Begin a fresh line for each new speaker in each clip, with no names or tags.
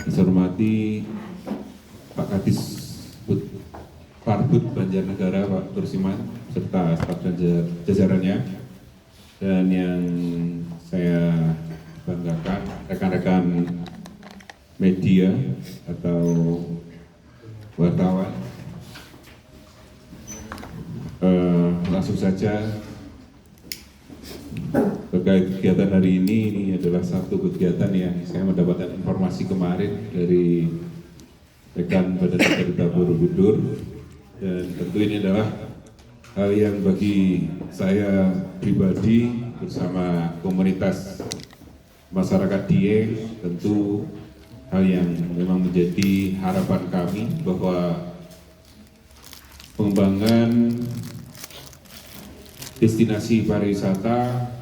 Saya hormati Pak Kadis Parbud Banjarnegara Pak Tursiman serta staf dan jajarannya, dan yang saya banggakan rekan-rekan media atau wartawan. Langsung saja terkait kegiatan hari ini adalah satu kegiatan yang saya mendapatkan informasi kemarin dari rekan Badan Otorita Borobudur, dan tentu ini adalah hal yang bagi saya pribadi bersama komunitas masyarakat Dieng tentu hal yang memang menjadi harapan kami bahwa pengembangan destinasi pariwisata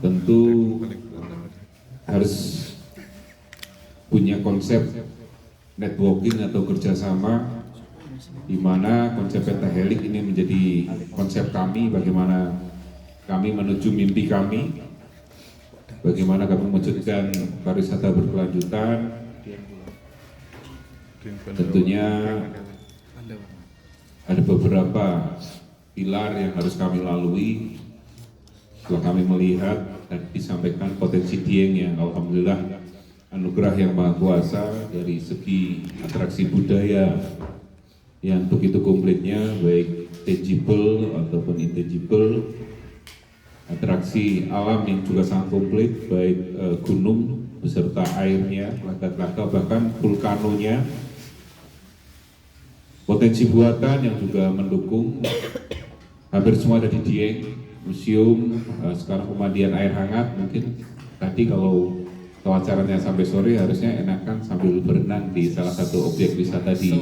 tentu harus punya konsep networking atau kerjasama, di mana konsep pentahelix ini menjadi konsep kami, bagaimana kami menuju mimpi kami, bagaimana kami mewujudkan pariwisata berkelanjutan. Tentunya ada beberapa pilar yang harus kami lalui setelah kami melihat dan disampaikan potensi Dieng yang alhamdulillah anugerah yang maha kuasa dari segi atraksi budaya yang begitu komplitnya, baik tangible ataupun intangible, atraksi alam yang juga sangat komplit, baik gunung beserta airnya, telaga-telaga, bahkan vulkanonya, potensi buatan yang juga mendukung. Hampir semua ada di Dieng, museum, sekarang pemandian air hangat. Mungkin tadi kalau wawancaranya sampai sore harusnya enakan sambil berenang di salah satu objek wisata di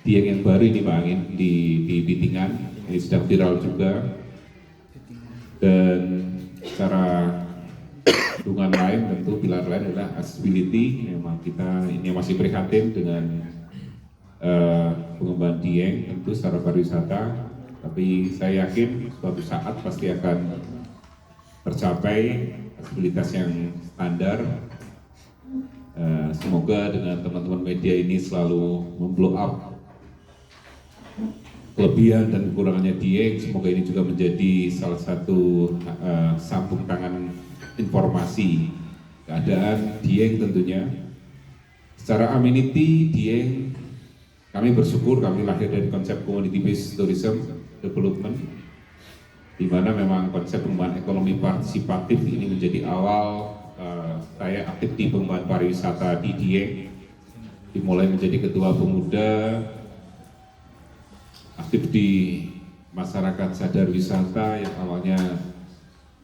Dieng yang baru ini Pak Angin, di Bitingan, ini sedang viral juga. Dan secara hubungan lain, tentu pilar lain adalah accessibility. Memang kita ini masih prihatin dengan pengembangan Dieng tentu secara pariwisata, tapi saya yakin suatu saat pasti akan tercapai aksesibilitas yang standar. Semoga dengan teman-teman media ini selalu memblow up kelebihan dan kekurangannya Dieng. Semoga ini juga menjadi salah satu sambung tangan informasi keadaan Dieng tentunya. Secara amenity Dieng, kami bersyukur kami lahir dari konsep community based tourism development, di mana memang konsep pengembangan ekonomi partisipatif ini menjadi awal saya aktif di pengembangan pariwisata di Dieng, dimulai menjadi ketua pemuda, aktif di masyarakat sadar wisata yang awalnya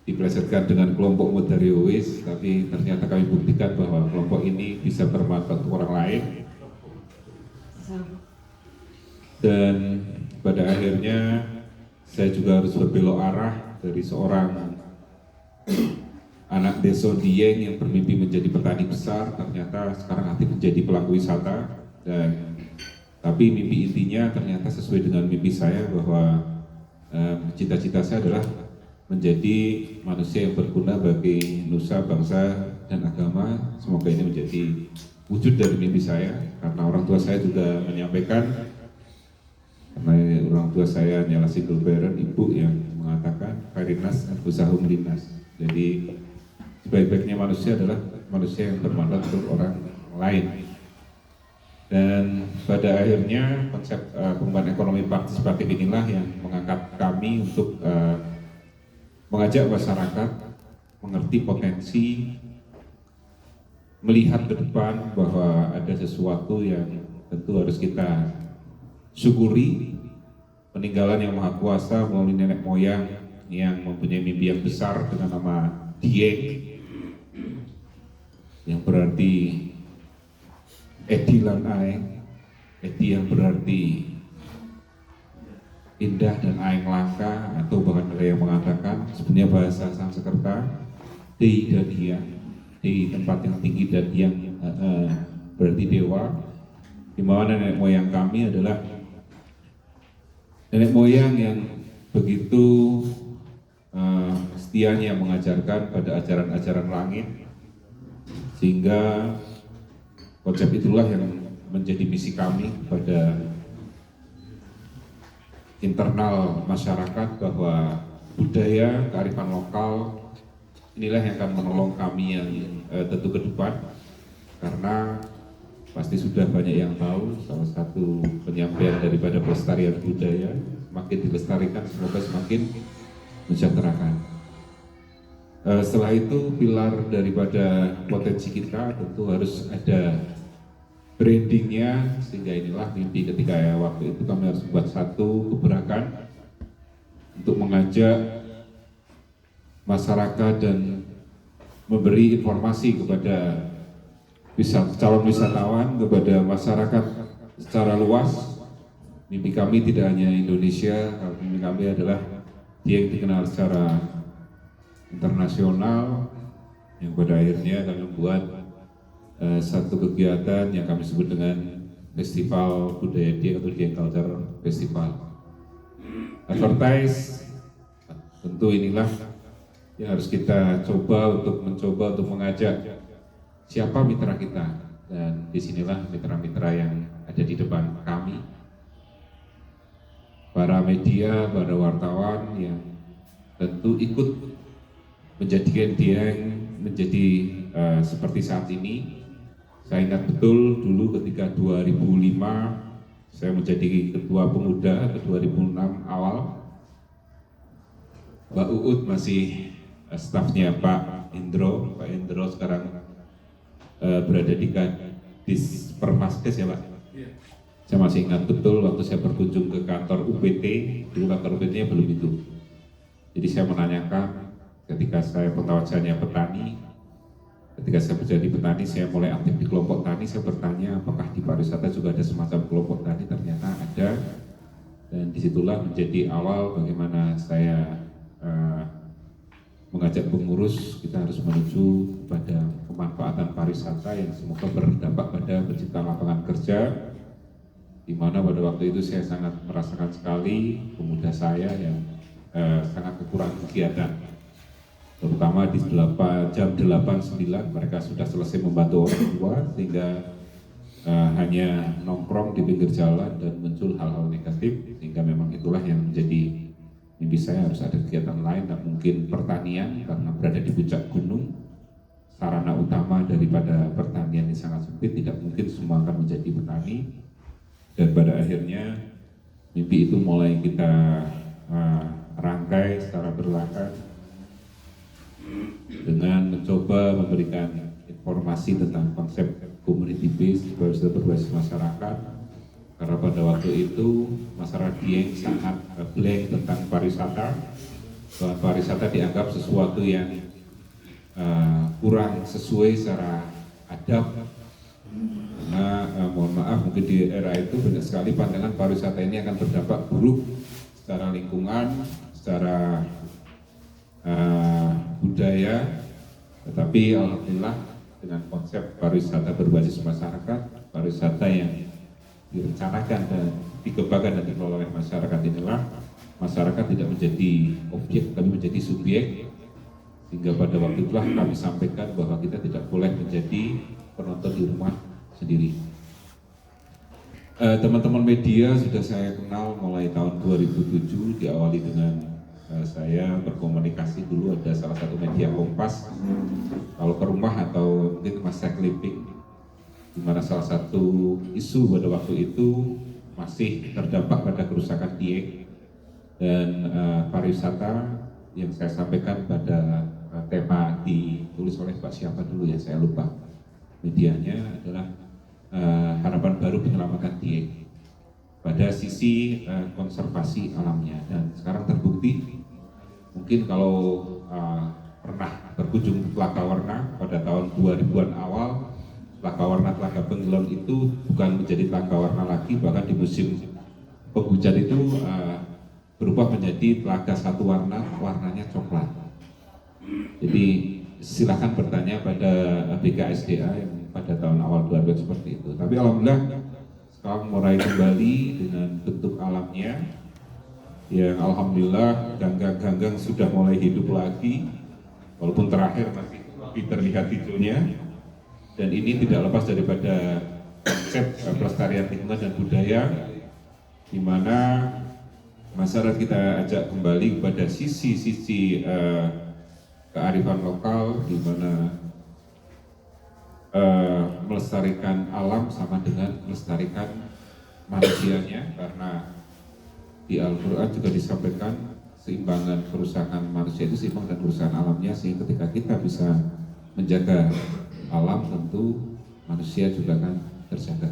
diplesetkan dengan kelompok Mudariois, tapi ternyata kami buktikan bahwa kelompok ini bisa bermanfaat untuk orang lain. Dan pada akhirnya saya juga harus berbelok arah dari seorang anak desa Dieng yang bermimpi menjadi petani besar, ternyata sekarang aktif menjadi pelaku wisata. Dan tapi mimpi intinya ternyata sesuai dengan mimpi saya, bahwa cita-cita saya adalah menjadi manusia yang berguna bagi nusa, bangsa, dan agama. Semoga ini menjadi wujud dari mimpi saya, karena orang tua saya juga menyampaikan, karena orang tua saya adalah single parent, ibu yang mengatakan Farinas Anfusahum Linas. Jadi sebaik-baiknya manusia adalah manusia yang bermanfaat untuk orang lain. Dan pada akhirnya konsep pengembangan ekonomi partisipatif inilah yang mengangkat kami untuk mengajak masyarakat mengerti potensi, melihat ke depan bahwa ada sesuatu yang tentu harus kita syukuri, peninggalan yang maha kuasa melalui nenek moyang yang mempunyai mimpi yang besar dengan nama Dieng, yang berarti Edi lan Aeng. Edi yang berarti indah dan Aeng langka, atau bahkan ada yang mengatakan sebenarnya bahasa Sanskerta Dei dan Hyang, di tempat yang tinggi, dan yang berarti dewa, di mana nenek moyang kami adalah nenek moyang yang begitu setianya mengajarkan pada ajaran-ajaran langit, sehingga Konsep itulah yang menjadi misi kami pada internal masyarakat, bahwa budaya, kearifan lokal inilah yang akan menolong kami yang tentu ke depan, karena pasti sudah banyak yang tahu salah satu penyampaian daripada pelestarian budaya, semakin dilestarikan semoga semakin mensejahterakan. Setelah itu pilar daripada potensi kita tentu harus ada brandingnya, sehingga inilah mimpi ketika waktu itu kami harus buat satu gebrakan untuk mengajak masyarakat dan memberi informasi kepada calon wisatawan, kepada masyarakat secara luas. Mimpi kami tidak hanya Indonesia, mimpi kami adalah Dieng dikenal secara internasional, yang pada akhirnya kami membuat satu kegiatan yang kami sebut dengan Festival Budaya Dieng atau Dieng Culture Festival. Advertise, tentu inilah yang harus kita coba untuk mengajak siapa mitra kita, dan disinilah mitra-mitra yang ada di depan kami, para media, para wartawan yang tentu ikut menjadikan Dieng menjadi seperti saat ini. Saya ingat betul dulu ketika 2005 saya menjadi ketua pemuda, ke 2006 awal, Mbak Uut masih stafnya Pak Indro sekarang berada di Kadis Permaskes ya Pak. Saya masih ingat betul waktu saya berkunjung ke kantor UPT, dulu kantor UPT-nya belum itu. Jadi saya menanyakan ketika saya pengetahuannya petani, ketika saya menjadi petani, saya mulai aktif di kelompok tani. Saya bertanya apakah di pariwisata juga ada semacam kelompok tani, ternyata ada. Dan disitulah menjadi awal bagaimana saya mengajak pengurus kita harus menuju pada pemanfaatan pariwisata yang semoga berdampak pada penciptaan lapangan kerja, di mana pada waktu itu saya sangat merasakan sekali pemuda saya yang sangat kekurangan kegiatan, terutama di jam 8-9 mereka sudah selesai membantu orang tua, sehingga hanya nongkrong di pinggir jalan dan muncul hal-hal negatif, sehingga memang itulah yang menjadi mimpi saya, harus ada kegiatan lain. Tak mungkin pertanian karena berada di puncak gunung, sarana utama daripada pertanian ini sangat sempit, tidak mungkin semua akan menjadi petani. Dan pada akhirnya mimpi itu mulai kita rangkai secara berlahan dengan mencoba memberikan informasi tentang konsep community based berbasis masyarakat, karena pada waktu itu masyarakat Dieng sangat blank tentang pariwisata, bahwa pariwisata dianggap sesuatu yang kurang sesuai secara adab. Karena mohon maaf, mungkin di era itu banyak sekali pandangan pariwisata ini akan berdampak buruk secara lingkungan, secara budaya. Tetapi alhamdulillah dengan konsep pariwisata berbasis masyarakat, pariwisata yang direncanakan dan dikembangkan dan dikelola oleh masyarakat, inilah masyarakat tidak menjadi objek tapi menjadi subjek, sehingga pada waktu itulah kami sampaikan bahwa kita tidak boleh menjadi penonton di rumah sendiri. Teman-teman media sudah saya kenal mulai tahun 2007, diawali dengan saya berkomunikasi dulu, ada salah satu media Kompas kalau ke rumah atau mungkin masa clipping, di mana salah satu isu pada waktu itu masih terdampak pada kerusakan Dieng dan pariwisata, yang saya sampaikan pada tema ditulis oleh Pak siapa dulu ya, saya lupa medianya, adalah harapan baru penyelamatan Dieng pada sisi konservasi alamnya. Dan sekarang terbukti, mungkin kalau pernah berkunjung ke Telaga Warna pada tahun 2000-an awal, Telaga Warna Telaga Penggelam itu bukan menjadi Telaga Warna lagi, bahkan di musim penghujan itu berubah menjadi telaga satu warna, warnanya coklat. Jadi silahkan bertanya pada BKSDA yang pada tahun awal 2000 seperti itu. Tapi alhamdulillah sekarang mulai kembali dengan bentuk alamnya, yang alhamdulillah ganggang-ganggang sudah mulai hidup lagi, walaupun terakhir masih terlihat hijaunya. dan ini tidak lepas daripada konsep pelestarian lingkungan dan budaya, di mana masyarakat kita ajak kembali kepada sisi-sisi kearifan lokal, di mana melestarikan alam sama dengan melestarikan manusianya, karena di Al-Quran juga disampaikan seimbangan kerusakan manusia itu seimbang dengan kerusakan alamnya, sehingga ketika kita bisa menjaga alam, tentu manusia juga akan terjaga.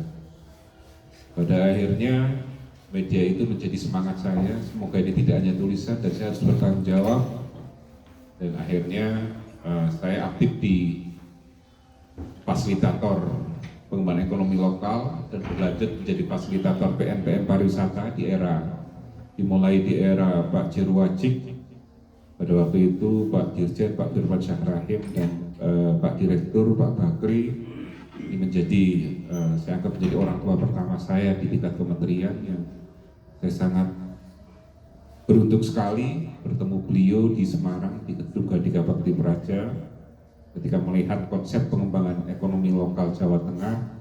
Pada akhirnya media itu menjadi semangat saya, semoga ini tidak hanya tulisan dan saya harus bertanggung jawab, dan akhirnya saya aktif di fasilitator pengembangan ekonomi lokal dan berlanjut menjadi fasilitator PNPM pariwisata dimulai di era Pak Jirwajik. Pada waktu itu Pak Dirjen, Pak Firman Syahrahim, dan Pak Direktur, Pak Bakri, ini menjadi, saya anggap menjadi orang tua pertama saya di tingkat kementerian, yang saya sangat beruntung sekali bertemu beliau di Semarang, di Gedung Gandika Bakti Praja, ketika melihat konsep pengembangan ekonomi lokal Jawa Tengah,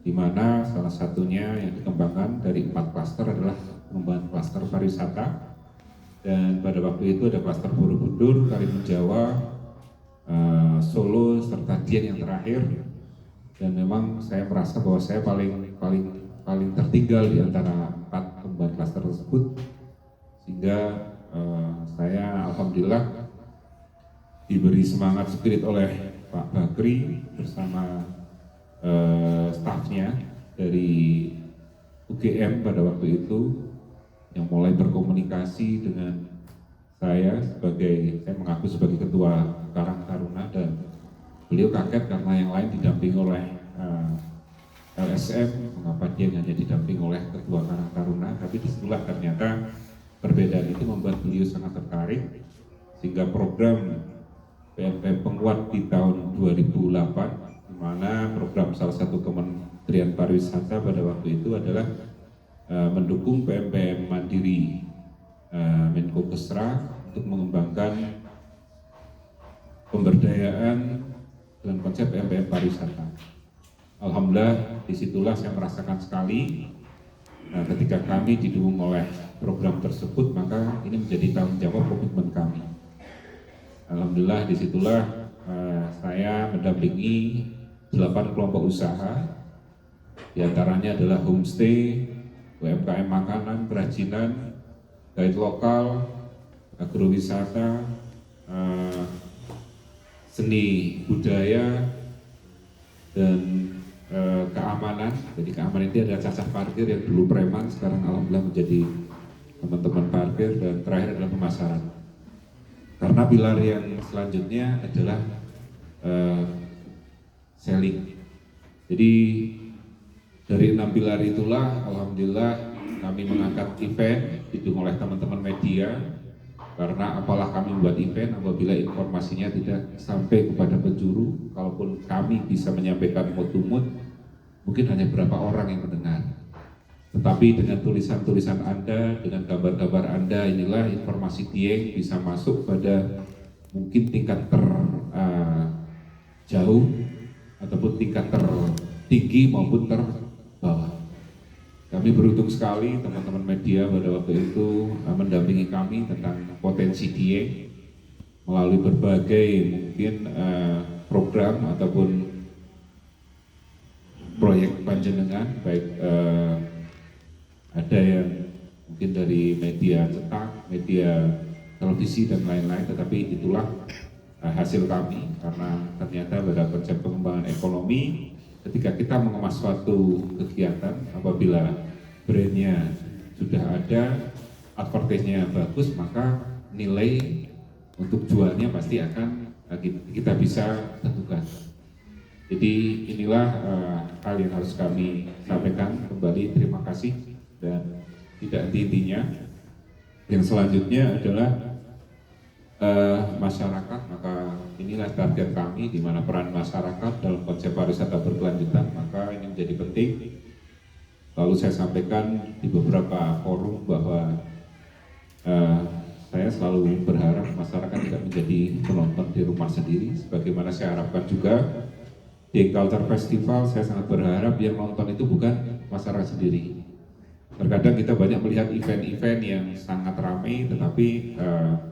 di mana salah satunya yang dikembangkan dari 4 klaster adalah pengembangan klaster pariwisata. Dan pada waktu itu ada klaster Borobudur, Karimun Jawa, Solo, serta Dieng yang terakhir. Dan memang saya merasa bahwa saya paling tertinggal di antara 4 pengembangan klaster tersebut, sehingga saya alhamdulillah diberi semangat spirit oleh Pak Bakri bersama stafnya dari UGM pada waktu itu, yang mulai berkomunikasi dengan saya mengaku sebagai ketua Karang Taruna, dan beliau kaget karena yang lain didampingi oleh LSM, mengapa dia hanya didampingi oleh ketua Karang Taruna. Tapi disitulah ternyata perbedaan itu membuat beliau sangat tertarik, sehingga program PNPM penguat di tahun 2008, di mana program salah satu Kementerian Pariwisata pada waktu itu adalah mendukung PNPM Mandiri Menko Kesra untuk mengembangkan pemberdayaan dengan konsep PNPM pariwisata. Alhamdulillah, disitulah saya merasakan sekali ketika kami didukung oleh program tersebut, maka ini menjadi tanggung jawab komitmen kami. Alhamdulillah, disitulah saya mendampingi 8 kelompok usaha, diantaranya adalah homestay, UMKM makanan, kerajinan, guide lokal, agrowisata, seni budaya, dan keamanan. Jadi keamanan itu adalah cacat parkir yang dulu preman, sekarang alhamdulillah menjadi teman-teman parkir, dan terakhir adalah pemasaran. Karena pilar yang selanjutnya adalah selling. Jadi dari 6 pilar itulah alhamdulillah kami mengangkat event didukung oleh teman-teman media, karena apalah kami membuat event apabila informasinya tidak sampai kepada penjuru. Kalaupun kami bisa menyampaikan mut-mut, mungkin hanya beberapa orang yang mendengar. Tetapi dengan tulisan-tulisan Anda, dengan gambar-gambar Anda, inilah informasi Dieng bisa masuk pada mungkin tingkat terjauh ataupun tingkat tertinggi maupun terbawah. Kami beruntung sekali teman-teman media pada waktu itu mendampingi kami tentang potensi Dieng melalui berbagai mungkin program ataupun proyek panjenengan, baik ada yang mungkin dari media cetak, media televisi dan lain-lain, tetapi itulah hasil kami, karena ternyata pada konsep pengembangan ekonomi, ketika kita mengemas suatu kegiatan, apabila brandnya sudah ada, advertisenya bagus, maka nilai untuk jualnya pasti akan kita bisa tentukan. Jadi inilah hal yang harus kami sampaikan kembali. Terima kasih, dan tidak henti-hentinya. Yang selanjutnya adalah masyarakat, maka inilah target kami, di mana peran masyarakat dalam konsep pariwisata berkelanjutan, maka ini menjadi penting. Lalu saya sampaikan di beberapa forum bahwa saya selalu berharap masyarakat tidak menjadi penonton di rumah sendiri, sebagaimana saya harapkan juga di Culture Festival saya sangat berharap yang nonton itu bukan masyarakat sendiri. Terkadang kita banyak melihat event-event yang sangat ramai, tetapi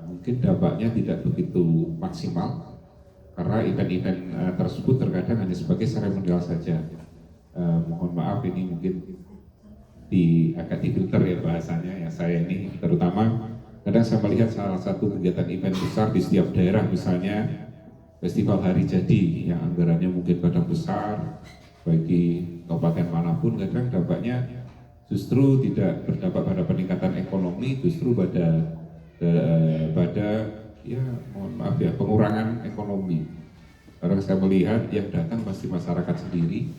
mungkin dampaknya tidak begitu maksimal karena event-event tersebut terkadang hanya sebagai seremonial saja. Mohon maaf ini mungkin agak difilter ya bahasanya ya, saya ini terutama kadang saya melihat salah satu kegiatan event besar di setiap daerah, misalnya Festival Hari Jadi yang anggarannya mungkin kadang besar bagi kabupaten manapun, kadang dampaknya justru tidak berdampak pada peningkatan ekonomi, justru pada ya mohon maaf ya pengurangan ekonomi. Karena saya melihat yang datang pasti masyarakat sendiri,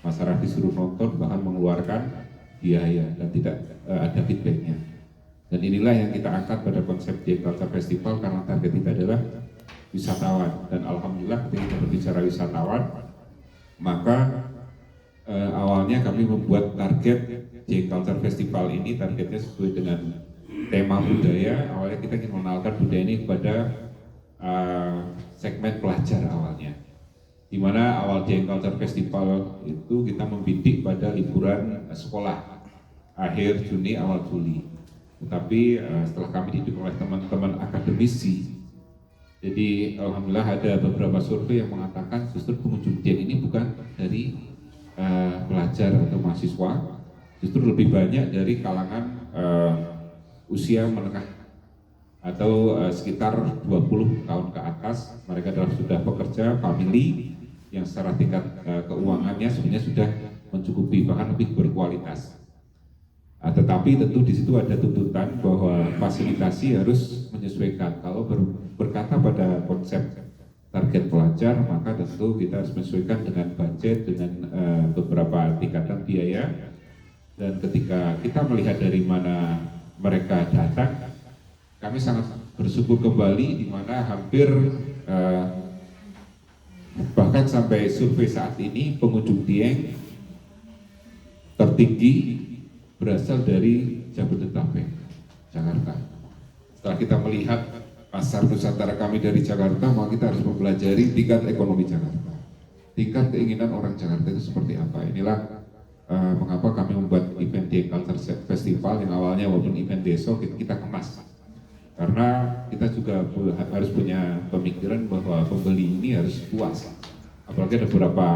masyarakat disuruh nonton bahkan mengeluarkan biaya dan tidak ada feedbacknya. Dan inilah yang kita angkat pada konsep Culture Festival karena target kita adalah wisatawan. Dan alhamdulillah ketika kita berbicara wisatawan, maka awalnya kami membuat target Culture Festival ini targetnya sesuai dengan tema budaya. Awalnya kita ingin mengenalkan budaya ini kepada segmen pelajar awalnya, di mana awal Culture Festival itu kita membidik pada liburan sekolah akhir Juni awal Juli. Tetapi setelah kami dididik oleh teman-teman akademisi, jadi alhamdulillah ada beberapa survei yang mengatakan justru pengunjung Dieng ini bukan dari pelajar atau mahasiswa, justru lebih banyak dari kalangan usia menengah atau sekitar 20 tahun ke atas. Mereka adalah sudah pekerja, family yang secara tingkat keuangannya sebenarnya sudah mencukupi, bahkan lebih berkualitas. Tetapi tentu di situ ada tuntutan bahwa fasilitasi harus menyesuaikan. Kalau berkata pada konsep target pelajar, maka tentu kita harus menyesuaikan dengan budget, dengan beberapa tingkatan biaya. Dan ketika kita melihat dari mana mereka datang, kami sangat bersyukur kembali di mana hampir bahkan sampai survei saat ini pengunjung Dieng tertinggi berasal dari Jabodetabek, Jakarta. Setelah kita melihat pasar Nusantara kami dari Jakarta, maka kita harus mempelajari tingkat ekonomi Jakarta, tingkat keinginan orang Jakarta itu seperti apa. Inilah mengapa kami membuat event Culture Festival yang awalnya walaupun event deso kita kemas, karena kita juga harus punya pemikiran bahwa pembeli ini harus puas. Apalagi ada beberapa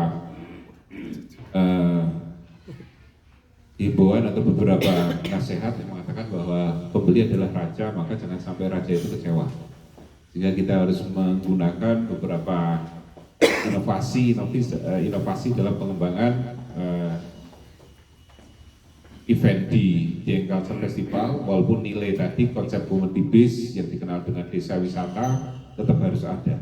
himbauan atau beberapa nasihat yang mengatakan bahwa pembeli adalah raja, maka jangan sampai raja itu kecewa. Sehingga kita harus menggunakan beberapa inovasi dalam pengembangan event di Dieng Culture Festival. Walaupun nilai tadi konsep community base yang dikenal dengan desa wisata tetap harus ada.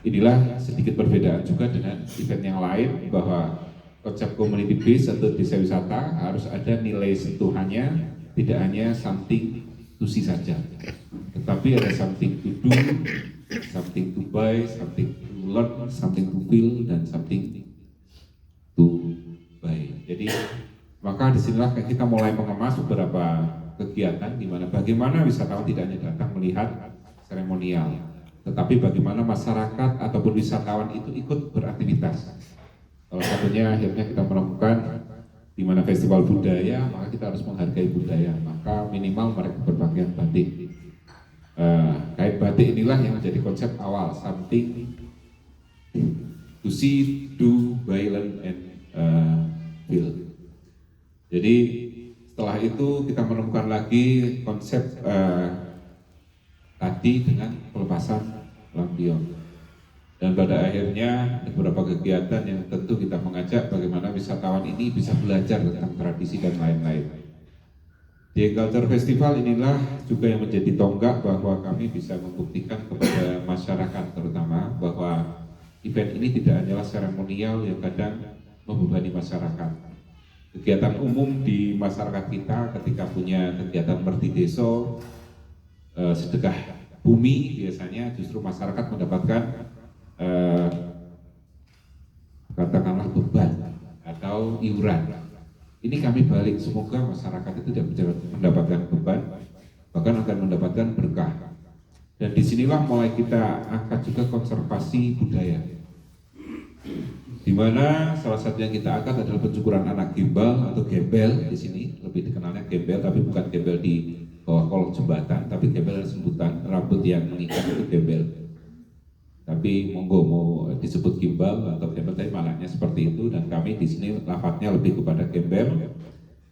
Inilah sedikit perbedaan juga dengan event yang lain, bahwa konsep community base atau desa wisata harus ada nilai sentuhannya, tidak hanya something to see saja, tetapi ada something to do, something to buy, something to learn, something to feel, dan something to buy. Jadi maka disinilah kita mulai mengemas beberapa kegiatan di mana bagaimana wisatawan tidak hanya datang melihat seremonial, tetapi bagaimana masyarakat ataupun wisatawan itu ikut beraktivitas. Salah satunya akhirnya kita menemukan di mana festival budaya, maka kita harus menghargai budaya, maka minimal mereka berpakaian batik. Kain batik inilah yang menjadi konsep awal, something to see, do, buy, learn, and feel. Jadi setelah itu kita menemukan lagi konsep tadi dengan pelepasan lampion. Dan pada akhirnya beberapa kegiatan yang tentu kita mengajak bagaimana wisatawan ini bisa belajar tentang tradisi dan lain-lain. Di Culture Festival inilah juga yang menjadi tonggak bahwa kami bisa membuktikan kepada masyarakat terutama bahwa event ini tidak hanyalah seremonial yang kadang membebani masyarakat. Kegiatan umum di masyarakat kita ketika punya kegiatan merti deso, sedekah bumi, biasanya justru masyarakat mendapatkan katakanlah beban atau iuran. Ini kami balik, semoga masyarakat itu tidak mendapatkan beban, bahkan akan mendapatkan berkah. Dan disinilah mulai kita angkat juga konservasi budaya. di mana salah satu yang kita angkat adalah pencukuran anak gimbal atau gembel. Di sini lebih dikenalnya gembel, tapi bukan gembel di bawah kolong jembatan, tapi gembel ada sebutan rambut yang mengikat itu gembel. Tapi monggo mau disebut gimbal atau gembel, tapi malahnya seperti itu. Dan kami di sini lafadznya lebih kepada gembel,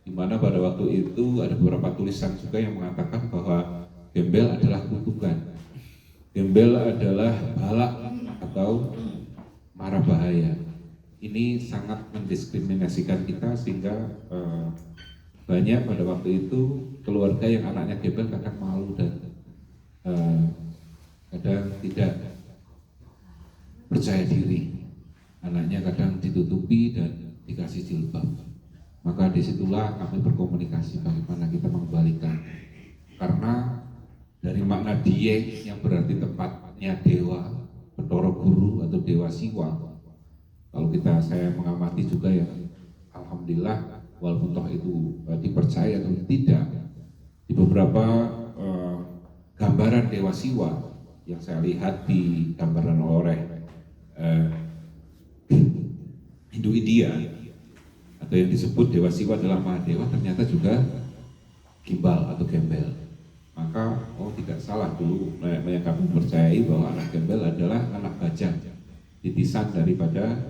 di mana pada waktu itu ada beberapa tulisan juga yang mengatakan bahwa gembel adalah kutukan, gembel adalah balak atau mara bahaya. Ini sangat mendiskriminasikan kita sehingga banyak pada waktu itu keluarga yang anaknya gembel kadang malu dan kadang tidak percaya diri, anaknya kadang ditutupi dan dikasih jilbab. Maka disitulah kami berkomunikasi bagaimana kita mengembalikan, karena dari makna die yang berarti tempatnya dewa, Bathara Guru atau dewa Siwa. Kalau saya mengamati juga ya, alhamdulillah walaupun toh itu dipercaya atau tidak, di beberapa gambaran dewa Siwa yang saya lihat di gambaran oleh Hindu India atau yang disebut dewa Siwa adalah Mahadewa, ternyata juga gimbal atau gembel. Maka tidak salah dulu yang kami percayai bahwa anak gembel adalah anak bajang, titisan daripada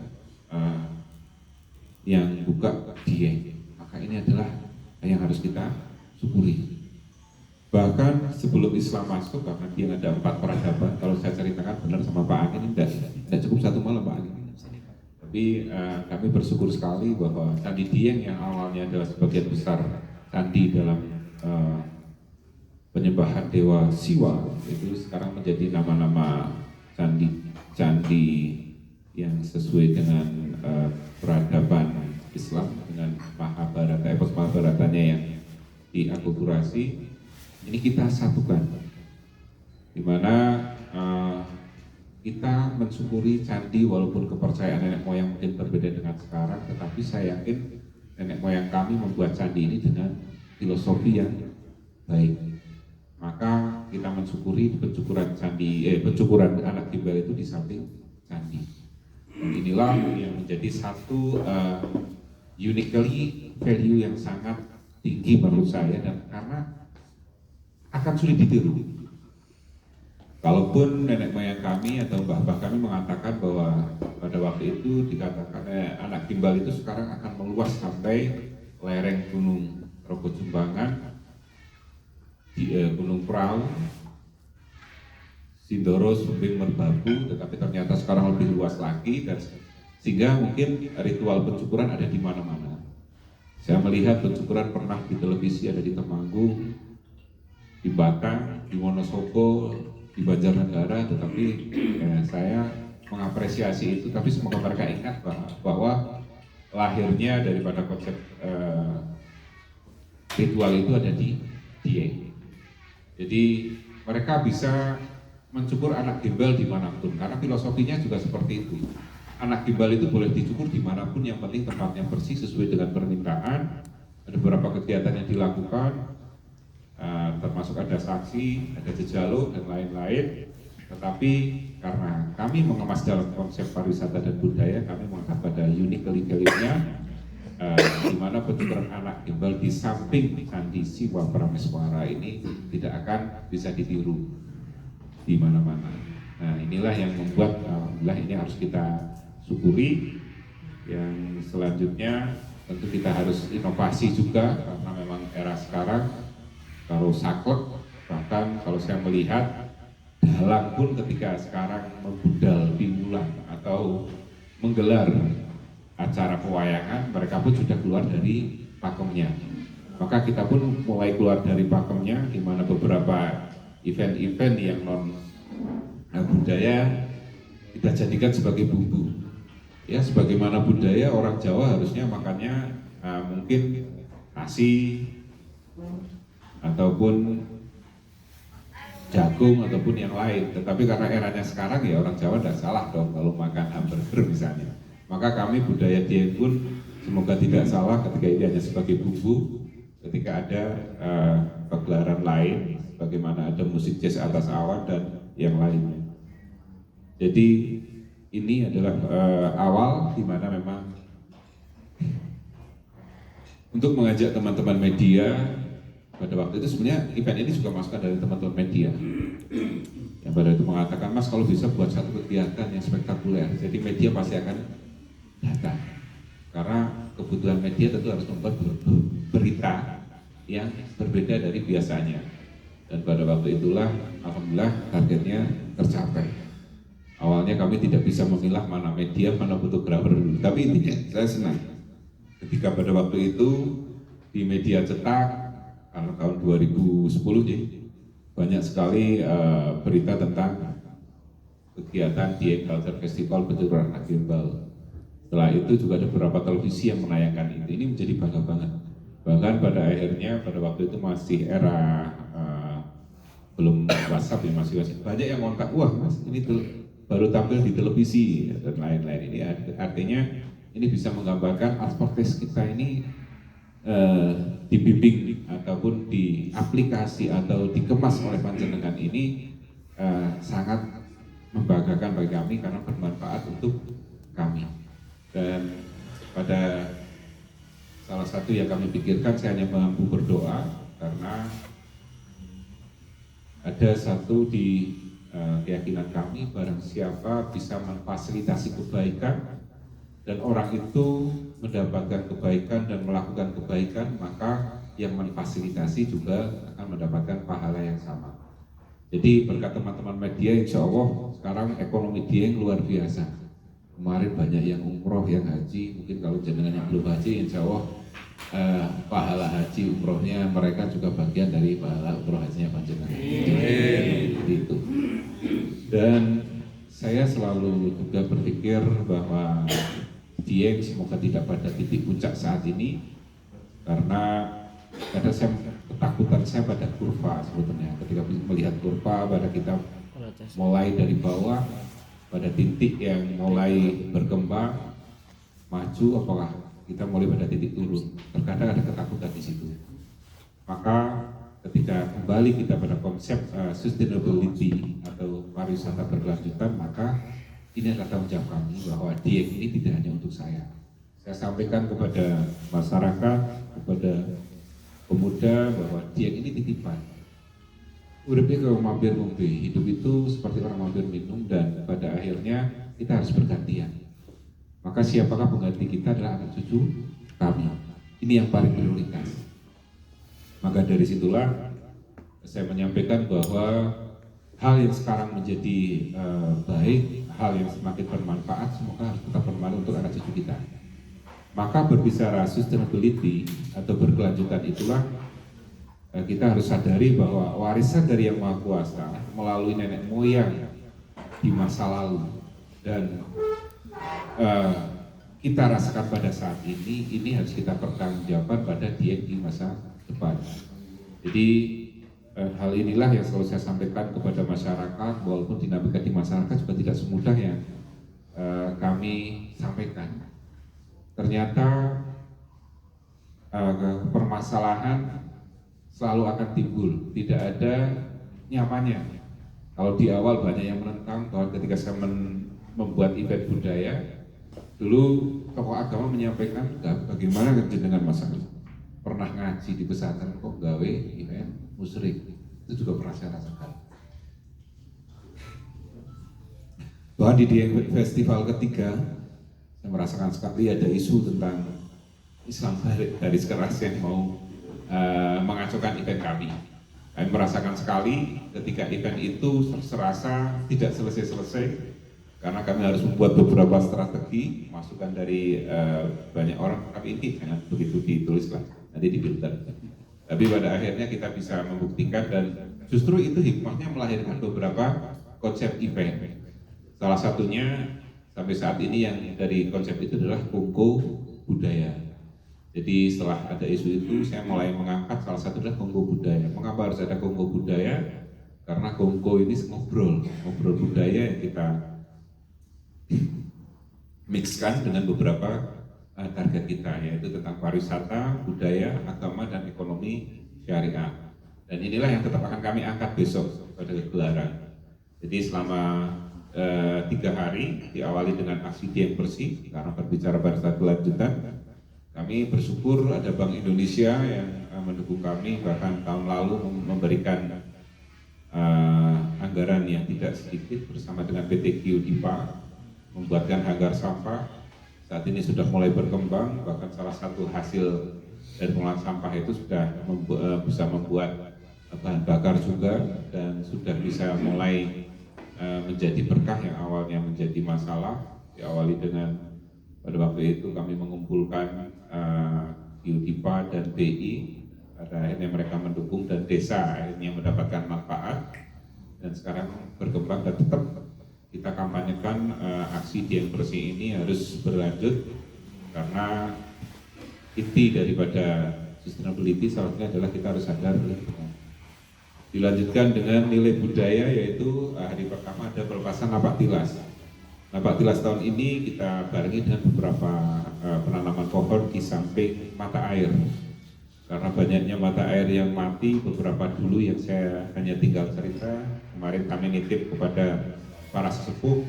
yang buka die. Maka ini adalah yang harus kita syukuri. Bahkan sebelum Islam masuk, karena dia ada 4 peradaban. Kalau saya ceritakan benar sama Pak Angin, tidak cukup 1 malam Pak Angin. Tapi kami bersyukur sekali bahwa Candi Dieng yang awalnya adalah sebagian besar candi dalam penyembahan dewa Siwa, itu sekarang menjadi nama-nama candi yang sesuai dengan peradaban Islam, dengan Mahabharata, epos Mahabharatanya yang diakulturasi. Ini kita satukan, dimana kita mensyukuri candi walaupun kepercayaan nenek moyang mungkin berbeda dengan sekarang, tetapi saya yakin nenek moyang kami membuat candi ini dengan filosofi yang baik. Maka kita mensyukuri pencukuran anak gimbal itu di samping candi. Dan inilah yang menjadi satu uniquely value yang sangat tinggi menurut saya, dan karena akan sulit ditiru. Kalaupun nenek moyang kami atau mbah-mbah kami mengatakan bahwa pada waktu itu dikatakan anak gimbal itu sekarang akan meluas sampai lereng Gunung Rokojumbangan, Gunung Prau, Sindoro, Sumbing, Merbabu, tetapi ternyata sekarang lebih luas lagi, dan sehingga mungkin ritual pencukuran ada di mana-mana. Saya melihat pencukuran pernah di televisi, ada di Temanggung, di Batang, di Wonosobo, di Banjarnegara, tetapi saya mengapresiasi itu. Tapi semoga mereka ingat bahwa lahirnya daripada konsep ritual itu ada di Die. Jadi mereka bisa mencukur anak gimbal dimanapun, karena filosofinya juga seperti itu. Anak gimbal itu boleh dicukur dimanapun, yang penting tempatnya bersih sesuai dengan permintaan. Ada beberapa kegiatan yang dilakukan, termasuk ada saksi, ada jejalo, dan lain-lain. Tetapi karena kami mengemas dalam konsep pariwisata dan budaya, kami mengangkat pada uniquely value-nya, di mana pencukuran anak gimbal di samping Candi Siwa Parameswara ini tidak akan bisa ditiru di mana-mana. Nah, inilah yang membuat alhamdulillah ini harus kita syukuri. Yang selanjutnya tentu kita harus inovasi juga, karena memang era sekarang kalau saklek, bahkan kalau saya melihat dalang pun ketika sekarang membudal piwulan atau menggelar acara pewayangan, mereka pun sudah keluar dari pakemnya. Maka kita pun mulai keluar dari pakemnya, di mana beberapa event-event yang non budaya kita jadikan sebagai bumbu. Ya, sebagaimana budaya orang Jawa harusnya makannya mungkin nasi ataupun jagung ataupun yang lain. Tetapi karena eranya sekarang, ya orang Jawa tidak salah dong kalau makan hamburger misalnya. Maka kami budaya Dieng pun semoga tidak salah ketika ini hanya sebagai bumbu. Ketika ada pagelaran lain, bagaimana ada musik jazz atas awan dan yang lainnya. Jadi ini adalah awal di mana memang untuk mengajak teman-teman media. Pada waktu itu sebenarnya event ini juga masukan dari teman-teman media yang pada itu mengatakan, Mas kalau bisa buat satu kegiatan yang spektakuler, jadi media pasti akan datang karena kebutuhan media tentu harus membuat berita yang berbeda dari biasanya. Dan pada waktu itulah alhamdulillah targetnya tercapai. Awalnya kami tidak bisa memilah mana media, mana fotografer dulu, tapi intinya saya senang ketika pada waktu itu di media cetak karena tahun 2010 jadi banyak sekali berita tentang kegiatan Dieng Culture Festival Betulan Gimbal. Setelah itu juga ada beberapa televisi yang menayangkan itu. Ini menjadi bangga banget. Bahkan pada akhirnya pada waktu itu masih era belum WhatsApp ya, masih banyak yang kontak, wah Mas ini baru tampil di televisi dan lain-lain. Ini artinya ini bisa menggambarkan art podcast kita ini dibimbing ataupun diaplikasi atau dikemas oleh panjenengan ini sangat membanggakan bagi kami karena bermanfaat untuk kami. Dan pada salah satu yang kami pikirkan, saya hanya mampu berdoa karena ada satu di keyakinan kami, barang siapa bisa memfasilitasi kebaikan dan orang itu mendapatkan kebaikan dan melakukan kebaikan, maka yang memfasilitasi juga akan mendapatkan pahala yang sama. Jadi berkat teman-teman media, insya Allah sekarang ekonomi Dieng luar biasa. Kemarin banyak yang umroh, yang haji, mungkin kalau jenengan yang belum haji, insya Allah pahala haji umrohnya mereka juga bagian dari pahala umroh hajinya panjenengan. Gitu. Dan saya selalu juga berpikir bahwa Dieng semoga tidak pada titik puncak saat ini, karena ada ketakutan saya pada kurva sebetulnya. Ketika melihat kurva pada kita mulai dari bawah pada titik yang mulai berkembang maju, apakah kita mulai pada titik turun? Terkadang ada ketakutan di situ. Maka ketika kembali kita pada konsep sustainability atau pariwisata berkelanjutan, maka ini adalah tanggung jawab kami bahwa Dieng ini tidak hanya untuk saya. Saya sampaikan kepada masyarakat, kepada pemuda bahwa Dieng ini titipan. Uripnya kalau mampir ngombe, hidup itu seperti orang mampir minum, dan pada akhirnya kita harus bergantian. Maka siapakah pengganti kita adalah anak cucu kami. Ini yang paling prioritas. Maka dari situlah saya menyampaikan bahwa hal yang sekarang menjadi baik, hal yang semakin bermanfaat, semoga harus tetap bermanfaat untuk anak cucu kita. Maka berbicara sustainability atau berkelanjutan itulah kita harus sadari bahwa warisan dari Yang Maha Kuasa melalui nenek moyang di masa lalu dan kita rasakan pada saat ini harus kita pertanggungjawabkan pada Dieng di masa depan. Jadi hal inilah yang selalu saya sampaikan kepada masyarakat, walaupun dinamika di masyarakat juga tidak semudah yang kami sampaikan. Ternyata permasalahan selalu akan timbul, tidak ada nyamannya. Kalau di awal banyak yang menentang bahwa ketika saya membuat event budaya, dulu tokoh agama menyampaikan, bagaimana dengan masalah pernah ngaji di pesantren kok gawe event musyrik, itu juga pernah saya rasakan. Bahwa di Dieng Festival ketiga, saya merasakan sekali ada isu tentang Islam garis keras yang mau mengacaukan event kami. Kami merasakan sekali ketika event itu serasa tidak selesai-selesai karena kami harus membuat beberapa strategi, masukan dari banyak orang, tapi ini jangan begitu ditulis lah, nanti difilter. Tapi pada akhirnya kita bisa membuktikan dan justru itu hikmahnya melahirkan beberapa konsep event. Salah satunya sampai saat ini yang dari konsep itu adalah Kongko Budaya. Jadi setelah ada isu itu, saya mulai mengangkat salah satu adalah Kongko Budaya. Mengapa harus ada Kongko Budaya? Karena Kongko ini ngobrol budaya yang kita mixkan dengan beberapa target kita, yaitu tentang pariwisata, budaya, agama, dan ekonomi syariah. Dan inilah yang tetap akan kami angkat besok pada gelaran. Jadi selama 3 hari, diawali dengan aksi Dieng Bersih karena berbicara pada saat kelanjutan. Kami bersyukur ada Bank Indonesia yang mendukung kami, bahkan tahun lalu memberikan anggaran yang tidak sedikit bersama dengan PT Q Dipa membuatkan hanggar sampah. Saat ini sudah mulai berkembang, bahkan salah satu hasil dari pengolahan sampah itu sudah bisa membuat bahan bakar juga dan sudah bisa mulai menjadi berkah yang awalnya menjadi masalah. Diawali dengan pada waktu itu kami mengumpulkan Dipa dan BI, pada akhirnya mereka mendukung dan desa akhirnya mendapatkan manfaat, dan sekarang berkembang dan tetap kita kampanyekan aksi Dieng Bersih ini harus berlanjut karena inti daripada sustainability salah satunya adalah kita harus sadar lingkungan. Dilanjutkan dengan nilai budaya, yaitu hari pertama ada pelepasan napak tilas. Napak tilas tahun ini kita barengi dengan beberapa penanaman pohon di samping mata air. Karena banyaknya mata air yang mati, beberapa dulu yang saya hanya tinggal cerita, kemarin kami nitip kepada para sesepuh,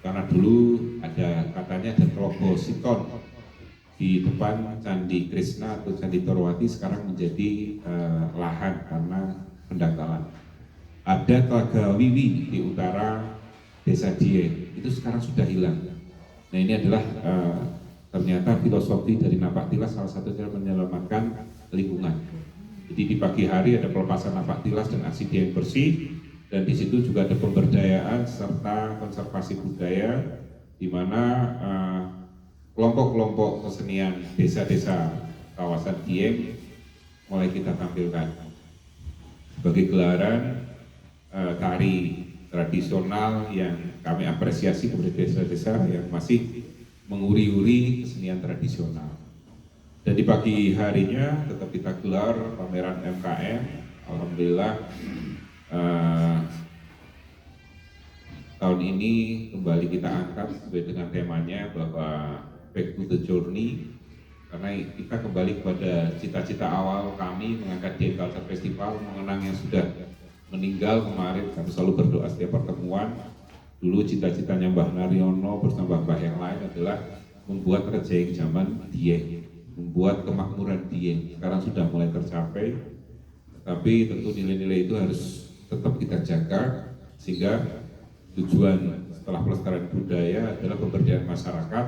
karena dulu ada katanya ada telogo siton di depan Candi Krishna atau Candi Torwati, sekarang menjadi lahan karena pendangkalan. Ada Telaga Wiwi di utara Desa Dieng, itu sekarang sudah hilang. Nah, ini adalah ternyata filosofi dari napak tilas, salah satu cara menyelamatkan lingkungan. Jadi di pagi hari ada pelepasan napak tilas dan aksi Dieng Bersih, dan di situ juga ada pemberdayaan serta konservasi budaya, di mana kelompok-kelompok kesenian desa-desa kawasan Dieng mulai kita tampilkan sebagai gelaran tari tradisional yang kami apresiasi kepada desa-desa yang masih menguri-uri kesenian tradisional. Dan di pagi harinya tetap kita gelar pameran MKM. Alhamdulillah tahun ini kembali kita angkat sesuai dengan temanya bahwa Back to the Journey, karena kita kembali kepada cita-cita awal kami mengangkat Dieng Culture Festival, mengenang yang sudah meninggal kemarin. Kami selalu berdoa setiap pertemuan. Dulu cita-citanya Mbah Naryono bersama Mbah yang lain adalah membuat Rejayeng Zaman Dieng, membuat kemakmuran Dieng. Sekarang sudah mulai tercapai, tapi tentu nilai-nilai itu harus tetap kita jaga, sehingga tujuan setelah pelestarian budaya adalah pemberdayaan masyarakat.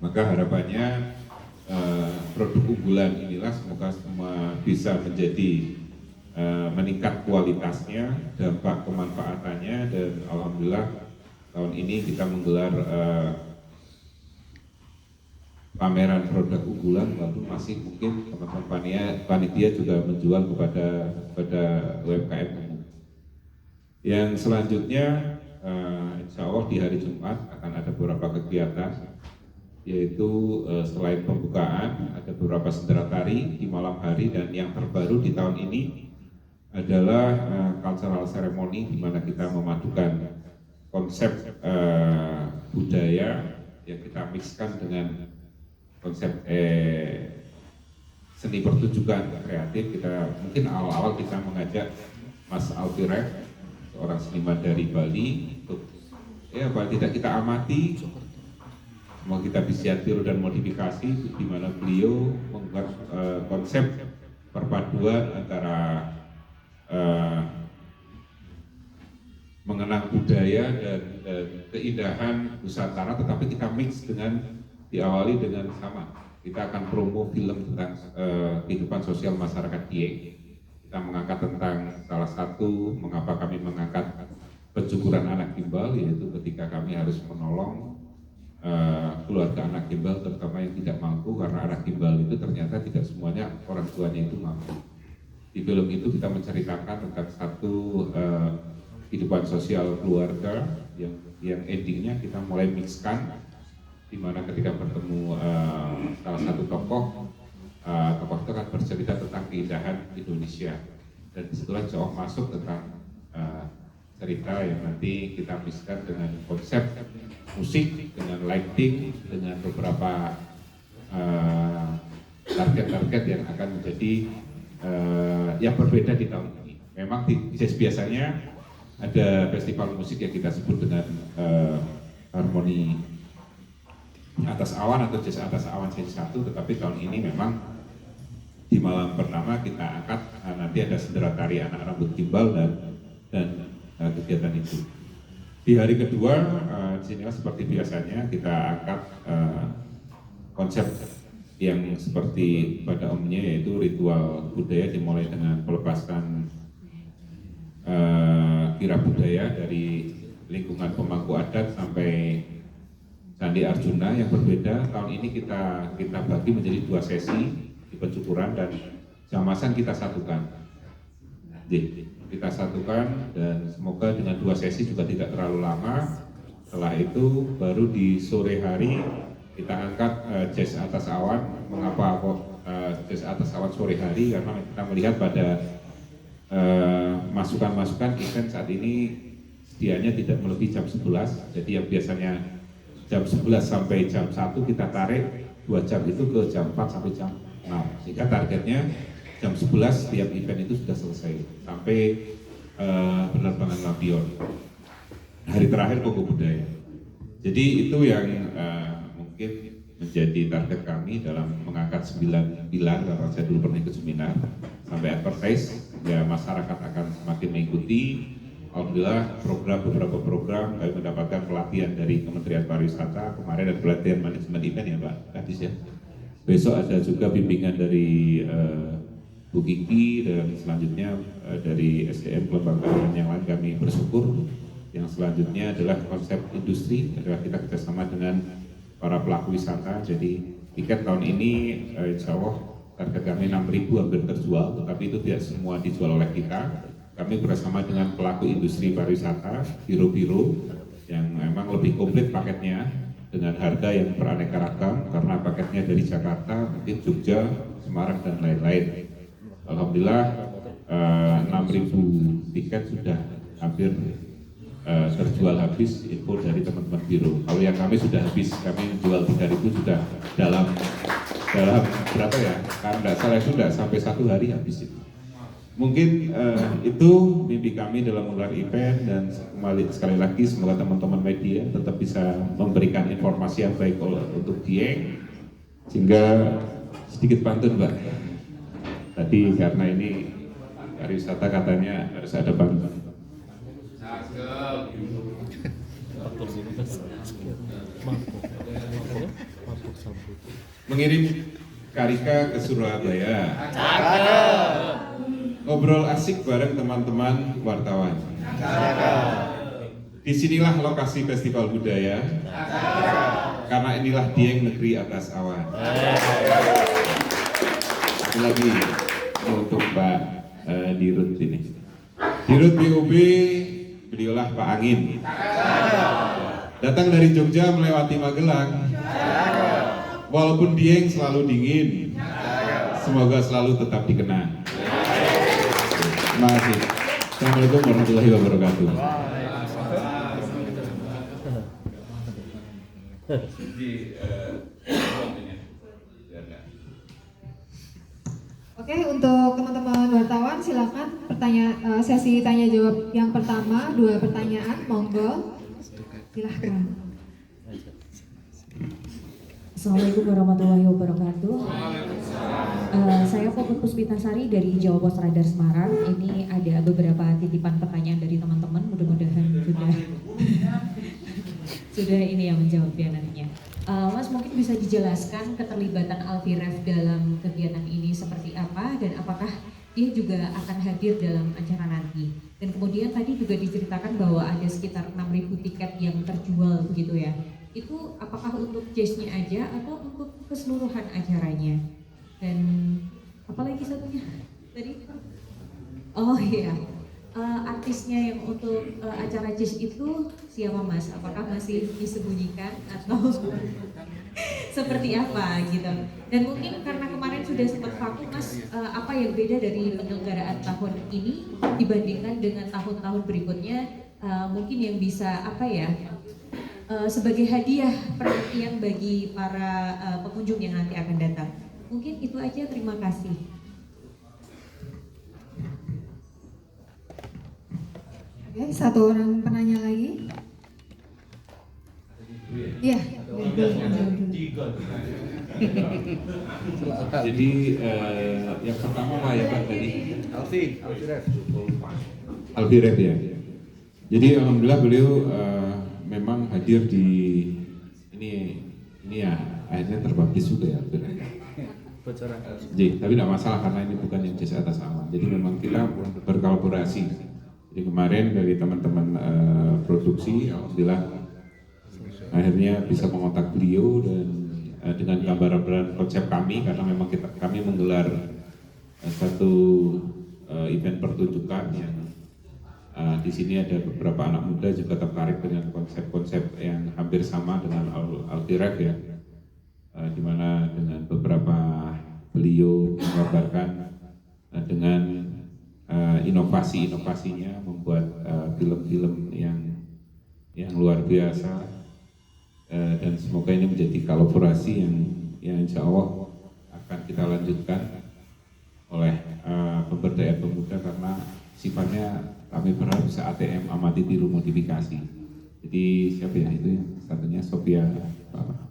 Maka harapannya produk unggulan inilah semoga semua bisa menjadi meningkat kualitasnya, dampak kemanfaatannya, dan alhamdulillah tahun ini kita menggelar pameran produk unggulan, walaupun masih mungkin teman-teman panitia juga menjual kepada UMKM umum. Yang selanjutnya insya Allah di hari Jumat akan ada beberapa kegiatan, yaitu selain pembukaan ada beberapa sendera tari di malam hari, dan yang terbaru di tahun ini adalah cultural ceremony, di mana kita memadukan konsep budaya yang kita mixkan dengan konsep seni pertunjukan kreatif. Kita mungkin awal-awal kita mengajak Mas Alfirek, seorang seniman dari Bali, untuk paling tidak kita amati. Mau kita bisa tiru dan modifikasi, di mana beliau membuat konsep perpaduan antara mengenang budaya dan keindahan Nusantara, tetapi kita mix dengan diawali dengan sama. Kita akan promo film tentang kehidupan sosial masyarakat Dieng. Kita mengangkat tentang salah satu mengapa kami mengangkat pensyukuran anak gimbal, yaitu ketika kami harus menolong keluarga anak gimbal, terutama yang tidak mampu, karena anak gimbal itu ternyata tidak semuanya orang tuanya itu mampu. Di film itu kita menceritakan tentang satu kehidupan sosial keluarga yang endingnya kita mulai mixkan, di mana ketika bertemu salah satu tokoh itu akan bercerita tentang keindahan Indonesia, dan disitulah jauh masuk tentang cerita yang nanti kita mixkan dengan konsep musik, dengan lighting, dengan beberapa target-target yang akan menjadi yang berbeda di tahun ini. Memang biasanya ada festival musik yang kita sebut dengan Harmoni Atas Awan atau Jazz Atas Awan sesi 1, tetapi tahun ini memang di malam pertama kita angkat nanti ada sendera tari anak rambut gimbal dan kegiatan itu. Di hari kedua, disinilah seperti biasanya kita angkat konsep yang seperti pada umumnya, yaitu ritual budaya dimulai dengan melepaskan kirab budaya dari lingkungan pemangku adat sampai Candi Arjuna yang berbeda. Tahun ini kita bagi menjadi 2 sesi di pencukuran dan Jamasan kita satukan. Kita satukan dan semoga dengan 2 sesi juga tidak terlalu lama. Setelah itu baru di sore hari kita angkat Jazz Atas Awan. Mengapa kok Jazz Atas Awan sore hari? Karena kita melihat pada masukan-masukan event saat ini sedianya tidak melebihi jam 11. Jadi yang biasanya jam 11 sampai jam 1 kita tarik 2 jam itu ke jam 4 sampai jam 6. Sehingga targetnya jam 11 setiap event itu sudah selesai sampai penerbangan lampion. Hari terakhir Koko Budaya. Jadi itu yang mungkin menjadi target kami dalam mengangkat 9 pilar, karena saya dulu pernah ikut seminar sampai advertise, ya masyarakat akan semakin mengikuti. Alhamdulillah beberapa program kami mendapatkan pelatihan dari Kementerian Pariwisata kemarin, ada pelatihan manajemen event ya Pak Kadis ya. Besok ada juga bimbingan dari Bu Kiki dan selanjutnya dari SDM kelembagaan yang lain. Kami bersyukur. Yang selanjutnya adalah konsep industri, adalah kita kerjasama dengan para pelaku wisata. Jadi tiket tahun ini insya Allah target kami 6.000 hampir terjual, tetapi itu tidak semua dijual oleh kita. Kami bersama dengan pelaku industri pariwisata, biro-biro yang memang lebih komplit paketnya dengan harga yang beraneka ragam karena paketnya dari Jakarta, mungkin Jogja, Semarang dan lain-lain. Alhamdulillah 6.000 tiket sudah hampir terjual habis, info dari teman-teman biro. Kalau yang kami sudah habis, kami jual 3.000 sudah dalam berapa ya? Karena tidak salah itu sudah sampai 1 hari habis itu. Mungkin itu mimpi kami dalam menggelar event, dan kembali sekali lagi semoga teman-teman media tetap bisa memberikan informasi yang baik untuk Dieng, sehingga sedikit pantun Mbak. Tadi karena ini pariwisata katanya harus ada pantun. Mengirim Karika ke Surabaya. Ngobrol asik bareng teman-teman wartawan. Disinilah lokasi festival budaya. Karena inilah Dieng negeri atas awan. Lagi untuk Pak Dirut ini. Dirut BUB, beliaulah Pak Angin. Datang dari Jogja melewati Magelang. Walaupun Dieng selalu dingin, semoga selalu tetap dikenang. Terima kasih. Assalamualaikum warahmatullahi wabarakatuh.
Oke, untuk teman-teman wartawan silakan sesi tanya jawab yang pertama, 2 pertanyaan, monggo. Silahkan.
Assalamualaikum warahmatullahi wabarakatuh. Saya Puput Puspitasari dari Jawa Pos Radar Semarang. Ini ada beberapa titipan pertanyaan dari teman-teman. Mudah-mudahan sudah ini yang menjawab ya nantinya. Mas, mungkin bisa dijelaskan keterlibatan Alfiref dalam kegiatan ini seperti apa, dan apakah dia juga akan hadir dalam acara nanti? Dan kemudian tadi juga diceritakan bahwa ada sekitar 6.000 tiket yang terjual begitu ya. Itu apakah untuk jazznya aja atau untuk keseluruhan acaranya? Dan apalagi satunya tadi? Oh iya, artisnya yang untuk acara jazz itu siapa Mas? Apakah masih disembunyikan atau seperti apa gitu? Dan mungkin karena kemarin sudah sempat vakum Mas, apa yang beda dari penyelenggaraan tahun ini dibandingkan dengan tahun-tahun berikutnya? Mungkin yang bisa apa ya? Sebagai hadiah perhatian bagi para pengunjung yang nanti akan datang. Mungkin itu aja, terima kasih.
Oke, satu orang penanya lagi. Iya,
Jadi yang pertama apa ya Pak tadi? Alfiref ya. Jadi alhamdulillah beliau memang hadir di ini ya akhirnya terbaptis juga ya Alfiref. Jadi, tapi tidak masalah karena ini bukan yang jasa atas nama. Jadi memang kita berkolaborasi. Jadi kemarin dari teman-teman produksi, alhamdulillah akhirnya bisa mengontak beliau dan dengan gambaran konsep kami karena memang kami menggelar satu event pertunjukan yang di sini ada beberapa anak muda juga tertarik dengan konsep-konsep yang hampir sama dengan Alfiref ya, di mana dengan beberapa beliau menggambarkan dengan inovasinya membuat film-film yang luar biasa. Dan semoga ini menjadi kolaborasi yang insya Allah akan kita lanjutkan oleh pemberdayaan pemuda karena sifatnya kami berharap bisa ATM amati tiru modifikasi. Jadi siapa ya itu yang satunya Sophia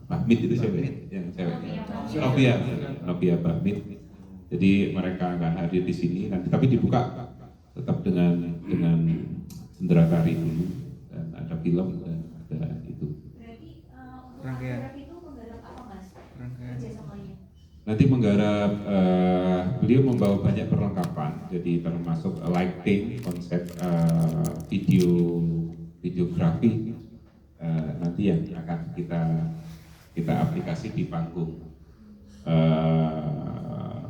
Bahmid itu siapa ya? Yang cewek Novia Bahmid. Jadi mereka akan hadir di sini nanti tapi dibuka tetap dengan sendera tari dulu dan ada film dan ada itu.
Rangkaian.
Nanti menggarap beliau membawa banyak perlengkapan, jadi termasuk lighting, konsep videografi nanti yang akan kita aplikasi di panggung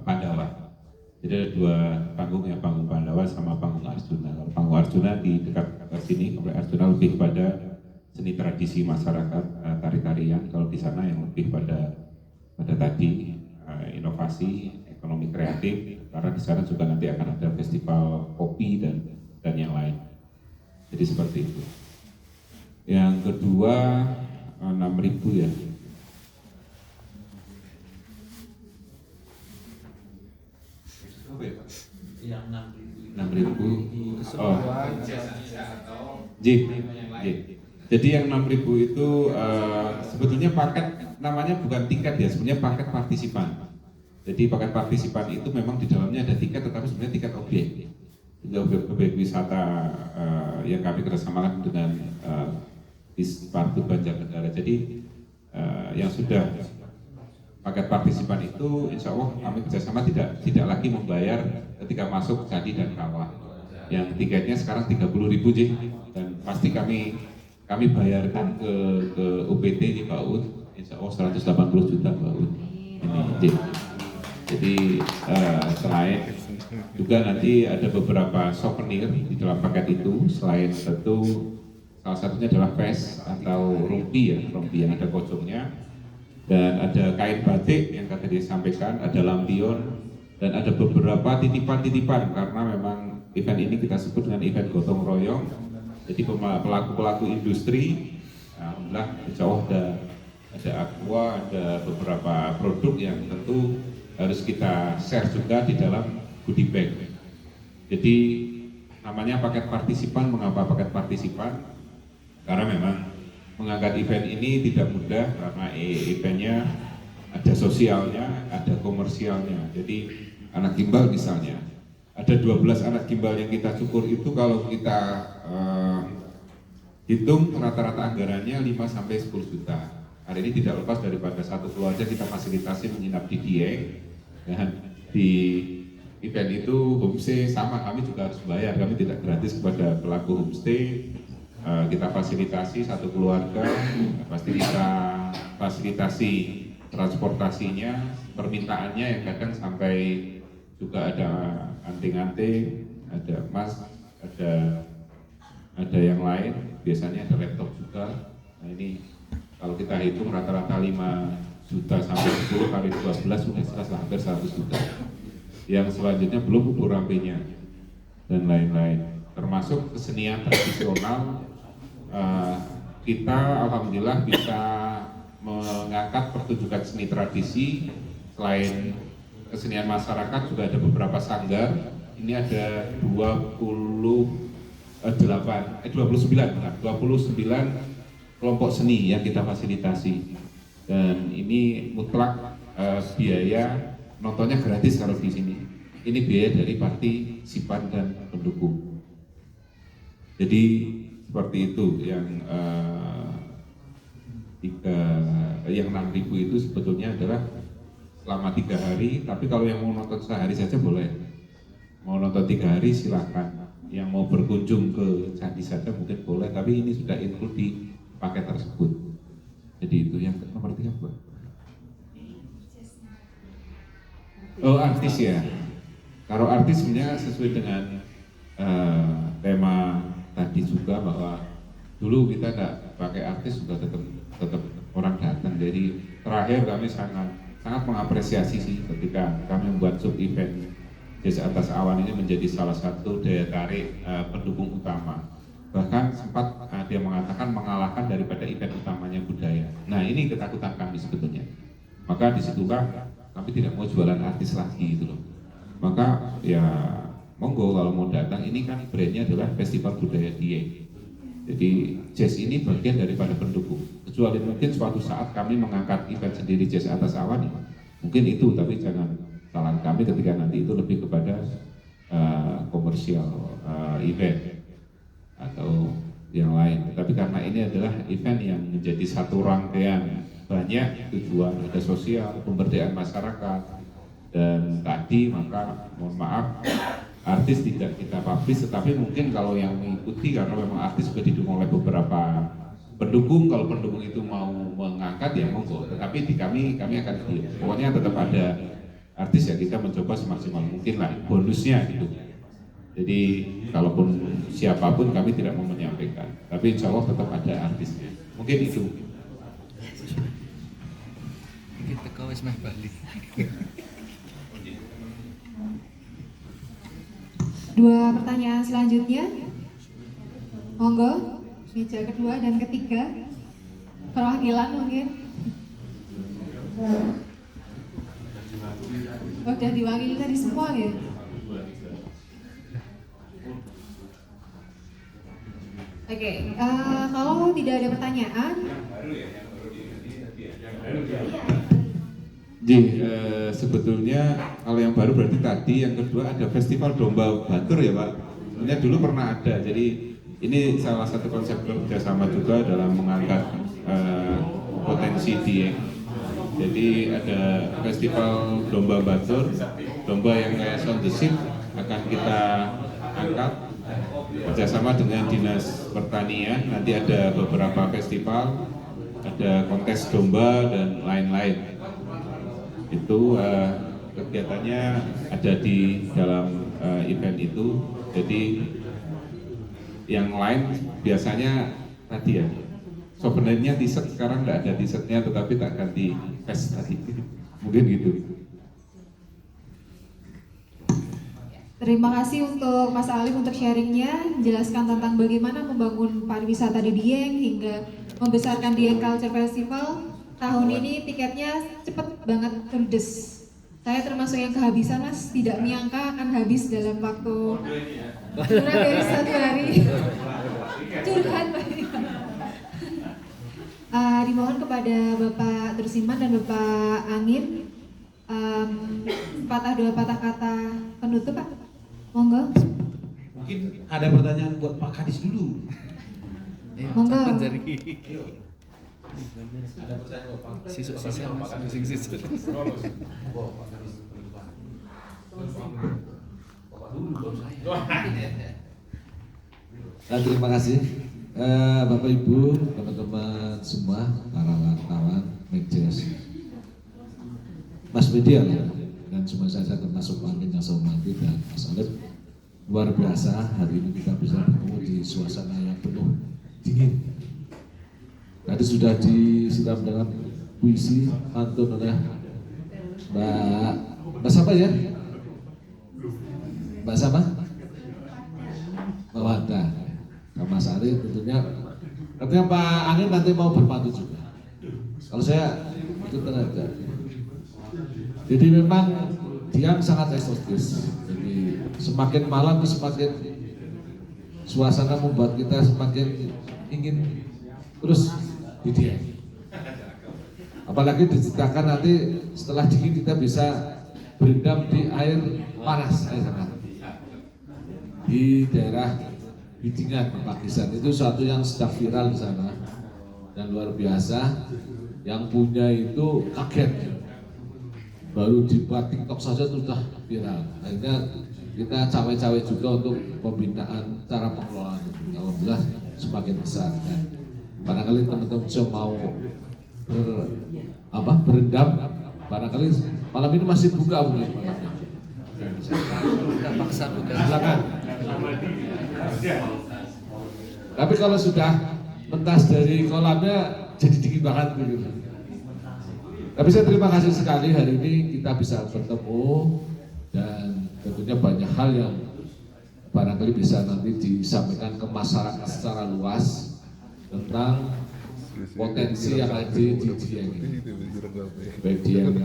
Pandawa. Jadi ada dua panggung ya, panggung Pandawa sama panggung Arjuna. Kalau panggung Arjuna di dekat sini, komplek Arjuna lebih pada seni tradisi masyarakat tari-tarian, kalau di sana yang lebih pada tadi inovasi ekonomi kreatif karena di sana juga nanti akan ada festival kopi dan yang lain. Jadi seperti itu. Yang kedua 6.000 ya.
Yang
6.000. Oh. J. Jadi yang 6.000 itu sebetulnya paket namanya bukan tiket ya, sebenarnya paket partisipan. Jadi paket partisipan itu memang di dalamnya ada tiket, tetapi sebenarnya tiket objek. Objek wisata yang kami kerjasamakan dengan Dispartu Banjarnegara. Jadi yang sudah paket partisipan itu, insya Allah kami kerjasama tidak lagi membayar ketika masuk candi dan kawah. Yang tiketnya sekarang 30.000 J, dan pasti kami bayarkan ke UPT di PAUD, insya Allah 180 juta PAUD ini. Jadi selain juga nanti ada beberapa souvenir di dalam paket itu, selain tentu salah satunya adalah vest atau rompi yang ada pocongnya, dan ada kain batik yang tadi disampaikan, ada lampion, dan ada beberapa titipan-titipan karena memang event ini kita sebut dengan event gotong royong. Jadi pelaku-pelaku industri, alhamdulillah insya Allah ada aqua, ada beberapa produk yang tentu harus kita share juga di dalam goodie bag. Jadi namanya paket partisipan. Mengapa paket partisipan? Karena memang mengangkat event ini tidak mudah karena eventnya ada sosialnya, ada komersialnya. Jadi anak gimbal misalnya, ada 12 anak gimbal yang kita cukur itu kalau kita hitung rata-rata anggarannya 5-10 juta. Hari ini tidak lepas daripada satu keluarga kita fasilitasi menginap di Dieng, dan di event itu homestay sama kami juga harus bayar, kami tidak gratis kepada pelaku homestay. Kita fasilitasi satu keluarga, pasti kita fasilitasi transportasinya, permintaannya yang kadang sampai juga ada anting-anting, ada emas, ada yang lain, biasanya ada laptop juga. Nah ini kalau kita hitung rata-rata 5 juta sampai 10 kali 12 sudah hampir 100 juta. Yang selanjutnya belum ukur rampenya dan lain-lain. Termasuk kesenian tradisional, kita alhamdulillah bisa mengangkat pertunjukan seni tradisi. Selain kesenian masyarakat juga ada beberapa sanggar. Ini ada 20 29 kelompok seni yang kita fasilitasi, dan ini mutlak biaya nontonnya gratis kalau di sini. Ini biaya dari partisipan dan pendukung. Jadi seperti itu yang 6.000 itu sebetulnya adalah selama 3 hari. Tapi kalau yang mau nonton sehari saja boleh. Mau nonton 3 hari silahkan. Yang mau berkunjung ke candi saja mungkin boleh. Tapi ini sudah include di paket tersebut. Jadi itu yang nomor 3 apa? Oh, artis ya. Kalau artis sebenarnya sesuai dengan tema tadi juga, bahwa dulu kita tidak pakai artis juga tetap orang datang. Jadi terakhir kami sangat mengapresiasi sih ketika kami membuat sub event Jazz Atas Awan ini menjadi salah satu daya tarik pendukung utama. Bahkan sempat dia mengatakan mengalahkan daripada event utamanya budaya. Nah, ini ketakutan kami sebetulnya. Maka disitulah kami tidak mau jualan artis lagi gitu loh. Maka ya monggo kalau mau datang, ini kan brandnya adalah Festival Budaya Dieng. Jadi jazz ini bagian daripada pendukung. Kecuali mungkin suatu saat kami mengangkat event sendiri Jazz Atas Awan ya, mungkin itu, tapi jangan saran kami ketika nanti itu lebih kepada komersial event atau yang lain. Tapi karena ini adalah event yang menjadi satu rangkaian banyak tujuan, ada sosial, pemberdayaan masyarakat, dan tadi maka mohon maaf artis tidak kita publish, tetapi mungkin kalau yang mengikuti karena memang artis juga didukung oleh beberapa pendukung, kalau pendukung itu mau mengangkat ya monggo, tetapi di kami akan pokoknya tetap ada artis ya, kita mencoba semaksimal mungkin lah bonusnya gitu. Jadi kalaupun siapapun kami tidak mau menyampaikan, tapi insya Allah tetap ada artisnya. Mungkin itu.
Kita kau wis meh Bali.
2 pertanyaan selanjutnya. Monggo, meja kedua dan ketiga. Perwakilan mungkin. Udah diwakili tadi semua ya? Oke, kalau tidak ada pertanyaan.
Sebetulnya kalau yang baru berarti tadi, yang kedua ada Festival Domba Batur ya Pak. Sebenarnya dulu pernah ada, jadi ini salah satu konsep kerjasama juga dalam mengangkat potensi Dieng. Jadi ada Festival Domba Batur, domba yang kayak sound the ship akan kita angkat kerjasama dengan Dinas Pertanian. Nanti ada beberapa festival, ada kontes domba dan lain-lain. Itu kegiatannya ada di dalam event itu. Jadi yang lain biasanya tadi ya, souvenirnya t-shirt, sekarang nggak ada t-shirtnya tetapi tak ganti vest tadi. Mungkin gitu.
Terima kasih untuk Mas Alif untuk sharingnya, menjelaskan tentang bagaimana membangun pariwisata di Dieng hingga membesarkan Dieng Culture Festival. Tahun ini tiketnya cepet banget ludes. Saya termasuk yang kehabisan Mas, tidak menyangka akan habis dalam waktu kurang dari 1 hari. Curhat Pak. Dimohon kepada Bapak Drusiman dan Bapak Angin, dua patah kata penutup Pak. Monggo.
Mungkin ada pertanyaan buat Pak Kadis dulu.
Monggo.
Ada pertanyaan buat Pak Kadis.
Sisa mas, sisa.
Terima kasih Bapak Ibu, teman-teman semua, para wartawan, media, Mas media lah, dan semua saya termasuk Angin yang saya hormati dan Mas Alif. Luar biasa hari ini kita bisa bertemu di suasana yang penuh dingin. Tadi sudah disiram dengan puisi pantun oleh Mbak siapa ya? Mbak siapa? Mbak Wanda. Mas Ari tentunya, artinya Pak Angin nanti mau berpantun juga. Kalau saya itu tenaga. Jadi memang dia sangat eksotis. Jadi semakin malam semakin suasana membuat kita semakin ingin terus di Dieng. Apalagi diceritakan nanti setelah dingin kita bisa berendam di air panas, air hangat di daerah Bidingan, Pakisan. Itu suatu yang sedang viral di sana dan luar biasa. Yang punya itu kaget, baru dibuat TikTok saja sudah viral. Akhirnya kita cawe-cawe juga untuk pembinaan cara pengelolaan itu. Alhamdulillah semakin besar. Dan barangkali teman-teman mau berendam, barangkali malam ini masih buka mungkin.
Kita paksa bukan.
Silakan. Tapi kalau sudah mentas dari kolamnya jadi dingin banget gitu. Tapi saya terima kasih sekali hari ini kita bisa bertemu dan tentunya banyak hal yang barangkali bisa nanti disampaikan ke masyarakat secara luas tentang potensi yang ada di Dieng ini. Baik Dieng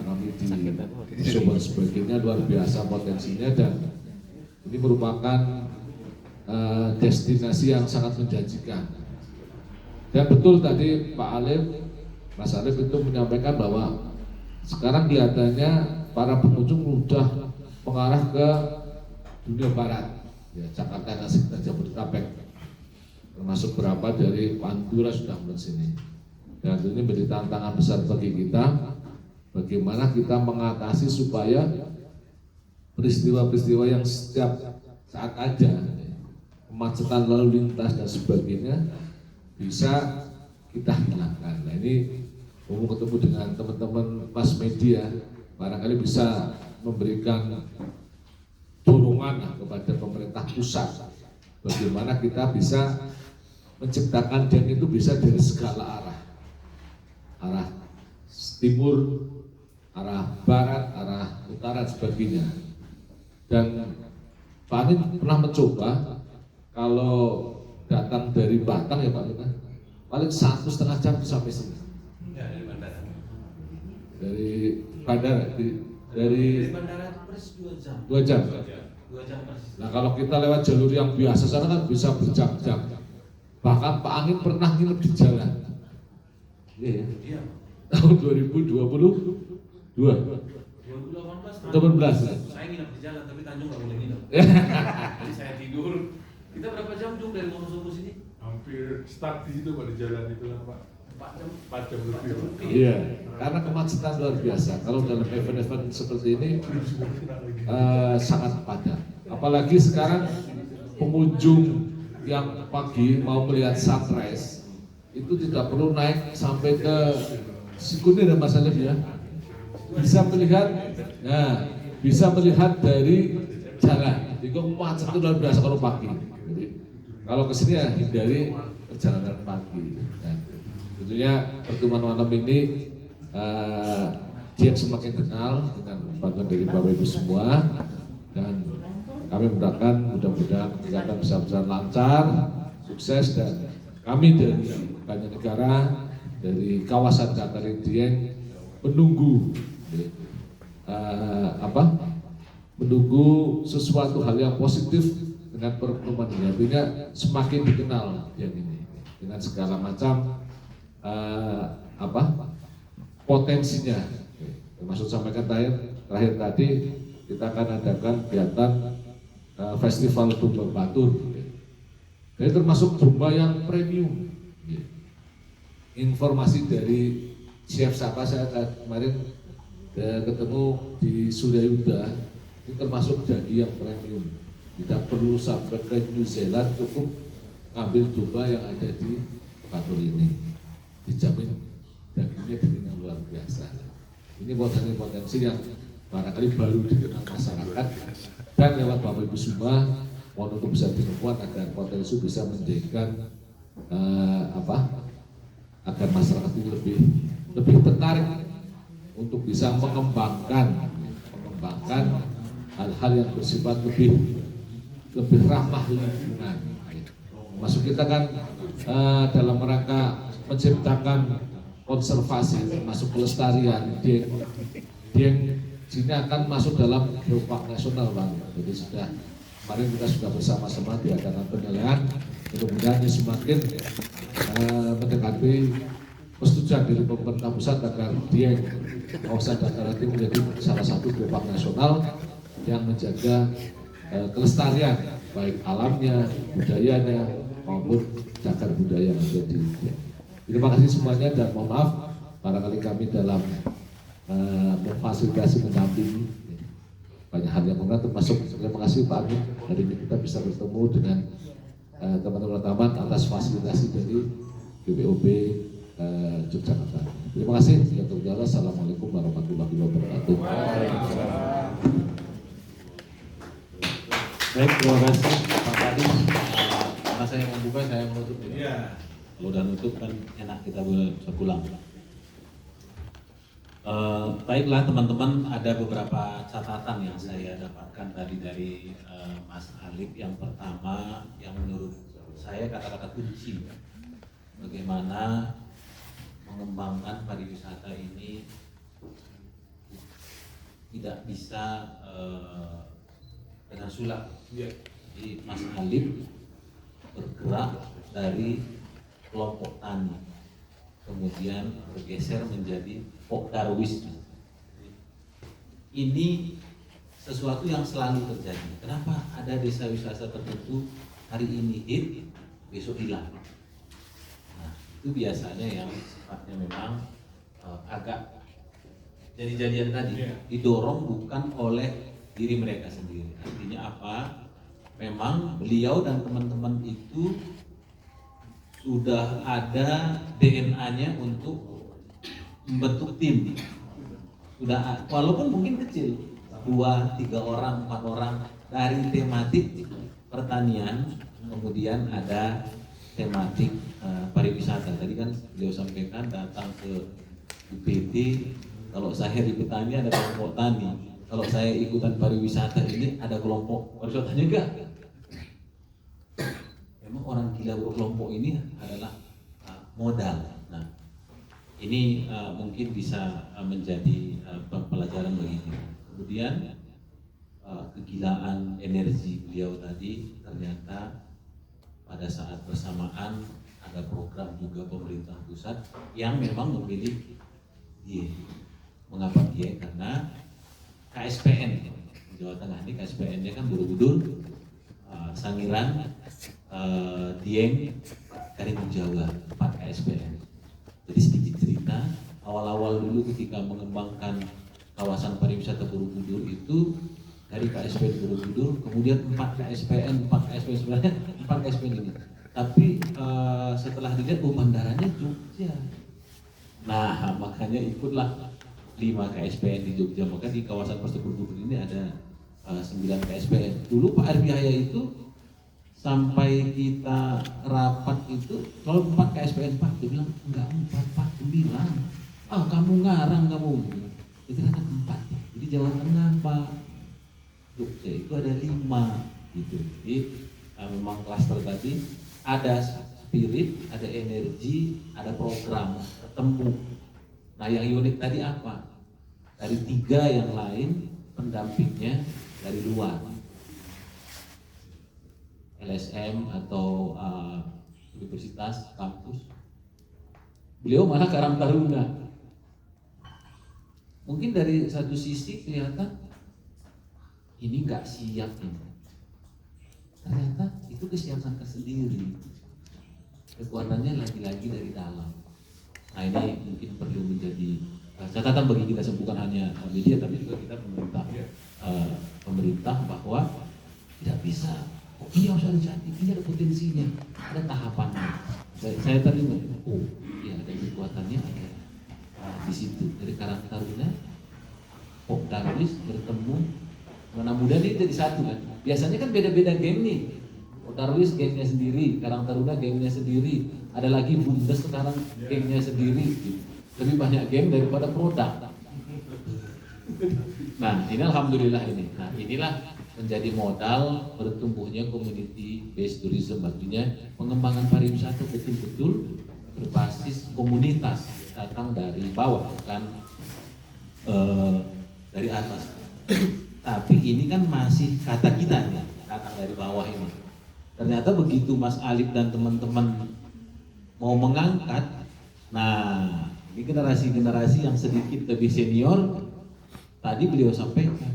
kami di Sumber sebagainya luar biasa potensinya, dan ini merupakan destinasi yang sangat menjanjikan. Dan betul tadi Pak Alif, Mas Alif itu menyampaikan bahwa sekarang kelihatannya para pengunjung sudah mengarah ke dunia barat, ya, Jakarta dan sekitar Jabodetabek, termasuk berapa dari Pantura sudah mulai sini. Dan ini menjadi tantangan besar bagi kita, bagaimana kita mengatasi supaya peristiwa-peristiwa yang setiap saat ada, kemacetan lalu lintas dan sebagainya, bisa kita hilangkan. Nah ini mau ketemu dengan teman-teman mass media, barangkali bisa memberikan dorongan kepada pemerintah pusat, bagaimana kita bisa menciptakan Dieng itu bisa dari segala arah timur, arah barat, arah utara, dan sebagainya. Dan Pak Amin pernah mencoba kalau datang dari Batang ya Pak Lina, paling 1,5 jam sampai sini. Dari bandara, dari bandara persis 2 jam. 2 jam. Nah kalau kita lewat jalur yang biasa sana kan bisa berjam-jam. Bahkan Pak Angin pernah nginep di jalan. Iya. Tahun 2022. 2018.
Saya nginep di jalan tapi Tanjung nggak boleh nginep. Jadi saya tidur. Kita berapa jam Jung dari Wonosobo sini?
Hampir start di situ pada jalan itu lah Pak. 4 jam lebih.
Iya, karena kemacetan luar biasa. Kalau dalam event-event seperti ini sangat padat. Apalagi sekarang pengunjung yang pagi mau melihat sunrise itu tidak perlu naik sampai ke Sikunir ya Mas Alif ya. Bisa melihat, bisa melihat dari jalan. Jadi macet itu luar biasa kalau pagi. Jadi kalau kesini ya hindari perjalanan pagi. Dan tentunya pertemuan malam ini dia semakin kenal dengan bantuan dari Bapak Ibu semua, dan kami mudah-mudahan kegiatan bisa berjalan lancar, sukses, dan kami dari banyak negara dari kawasan Jakarta Dieng menunggu menunggu sesuatu hal yang positif dengan pertemuan ini. Artinya semakin dikenal yang ini dengan segala macam potensinya. Termasuk sampaikan terakhir tadi kita akan adakan kegiatan festival domba batur. Jadi termasuk domba yang premium. Informasi dari Chef Sapa saya kemarin ketemu di Surya Yuda, ini termasuk daging yang premium. Tidak perlu sampai ke New Zealand, cukup ambil domba yang ada di batur ini. Dijamin dagingnya dengan luar biasa. Ini potensi yang barangkali baru dikenal masyarakat, dan lewat Bapak Ibu semua mohon untuk bisa dilakukan agar potensi bisa menjadikan agar masyarakat itu lebih tertarik untuk bisa mengembangkan hal-hal yang bersifat lebih ramah lingkungan. Masuk kita kan dalam rangka menciptakan konservasi, termasuk pelestarian. Dieng sini akan masuk dalam geopark nasional Bang. Jadi sudah kemarin kita sudah bersama-sama diadakan penilaian, mudah-mudahan ini semakin mendekati persetujuan dari pemerintah pusat agar Dieng kawasan dataran tinggi menjadi salah satu geopark nasional yang menjaga kelestarian baik alamnya, budayanya maupun cagar budaya yang ada di Dieng. Terima kasih semuanya dan mohon maaf barangkali kami dalam memfasilitasi mendampingi banyak hal yang benar, termasuk terima kasih Pak Amin, hari ini kita bisa bertemu dengan teman-teman taman atas fasilitasi dari BPOB Yogyakarta. Terima kasih. Assalamualaikum warahmatullahi wabarakatuh.
Baik, terima kasih Pak Tadi. Karena saya yang membuka, saya menutup. Ya. Kalau udah nutup kan enak kita bisa pulang. Baiklah teman-teman, ada beberapa catatan yang saya dapatkan tadi dari Mas Alif. Yang pertama, yang menurut saya kata-kata kunci bagaimana mengembangkan pariwisata ini tidak bisa dengan sulap. Jadi Mas Alif bergerak dari kelompok tani, kemudian bergeser menjadi Pokdarwis. Ini sesuatu yang selalu terjadi. Kenapa ada desa wisata tertentu hari ini hit, besok hilang? Nah, itu biasanya yang sifatnya memang agak jadi-jadian tadi, didorong bukan oleh diri mereka sendiri. Artinya apa? Memang beliau dan teman-teman itu sudah ada DNA-nya untuk membentuk tim. Sudah, walaupun mungkin kecil, 2, 3 orang, 4 orang dari tematik pertanian, kemudian ada tematik pariwisata. Tadi kan beliau sampaikan datang ke UPT, kalau saya di petani ada kelompok tani, kalau saya ikutan pariwisata ini ada kelompok pariwisatanya enggak? Memang orang gila berkelompok ini adalah modal. Nah, ini mungkin bisa menjadi pelajaran bagi kita. Kemudian kegilaan energi beliau tadi, ternyata pada saat bersamaan ada program juga pemerintah pusat yang memang memilih dia. Mengapa dia? Karena KSPN di Jawa Tengah ini KSPN-nya kan Borobudur, Sangiran, Dieng, Karimun Jawa, 4 KSPN. Jadi sedikit cerita, awal-awal dulu ketika mengembangkan kawasan pariwisata Borobudur itu dari KSPN Borobudur, kemudian 4 KSPN sebenarnya 4 KSPN ini. Tapi setelah dilihat bandaranya Jogja. Nah, makanya ikutlah 5 KSPN di Jogja. Maka di kawasan Pasir Borobudur ini ada 9 KSPN. Dulu Pak Arbiaya itu sampai kita rapat itu kalau 4 KSPN Pak, dia bilang enggak 4 Pak, 9. Ah, kamu ngarang kamu. Itu ternyata 4. Jadi Jawa Tengah Pak, Jogja itu ada 5 gitu. Jadi memang klaster tadi ada spirit, ada energi, ada program ketemu. Nah, yang unik tadi apa? Dari 3 yang lain pendampingnya dari luar, LSM atau universitas, kampus. Beliau malah Karang Taruna. Mungkin dari satu sisi kelihatan ini nggak siap ini. Ternyata itu kesiapan tersendiri. Kekuatannya lagi-lagi dari dalam. Nah, ini mungkin perlu menjadi catatan bagi kita, bukan hanya media tapi juga kita pemerintah bahwa tidak bisa. Oh, ini harus ada cantik, ini ada potensinya, ada tahapannya. Saya tadi iya ada kekuatannya ada di situ. Dari Karang Taruna, Pokdarwis bertemu Mana Muda ini jadi satu kan. Biasanya kan beda-beda game nih. Pokdarwis gamenya sendiri, Karang Taruna gamenya sendiri, ada lagi Bundes sekarang gamenya sendiri. Lebih banyak game daripada produk. Nah, ini alhamdulillah ini. Nah, inilah menjadi modal bertumbuhnya community based tourism, artinya pengembangan pariwisata betul-betul berbasis komunitas, datang dari bawah bukan dari atas. Tapi ini kan masih kata kita ya, datang dari bawah ini. Ternyata begitu Mas Alif dan teman-teman mau mengangkat, nah ini generasi-generasi yang sedikit lebih senior, tadi beliau sampaikan,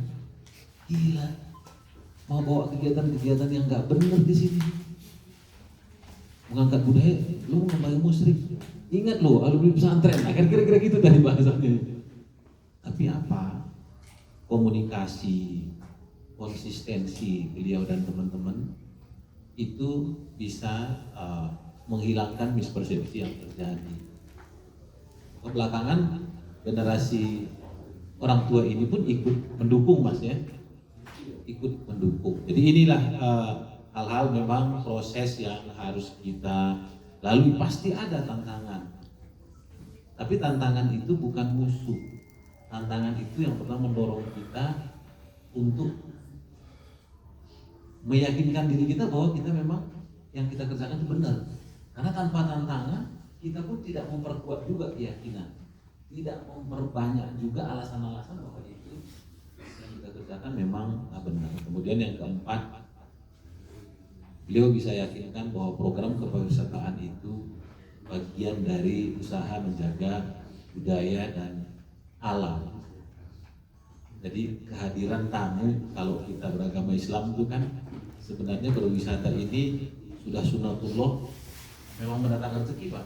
gila, mau bawa kegiatan-kegiatan yang nggak benar di sini, mengangkat budaya, lu ngambil musyrik, ingat lo, alumni pesantren, nah, kan kira-kira gitu tadi bahasanya. Tapi apa? Komunikasi, konsistensi beliau dan teman-teman itu bisa menghilangkan mispersepsi yang terjadi. Belakangan generasi orang tua ini pun ikut mendukung Mas ya, ikut mendukung. Jadi inilah hal-hal memang proses yang harus kita lalui. Pasti ada tantangan, tapi tantangan itu bukan musuh. Tantangan itu yang pernah mendorong kita untuk meyakinkan diri kita bahwa kita memang yang kita kerjakan itu benar. Karena tanpa tantangan kita pun tidak memperkuat juga keyakinan, tidak memperbanyak juga alasan-alasan bahwa itu yang kita kerjakan memang benar. Kemudian yang keempat, beliau bisa yakinkan bahwa program kepariwisataan itu bagian dari usaha menjaga budaya dan alam. Jadi kehadiran tamu, kalau kita beragama Islam itu kan sebenarnya berwisata ini sudah sunatullah, memang mendatangkan rezeki Pak.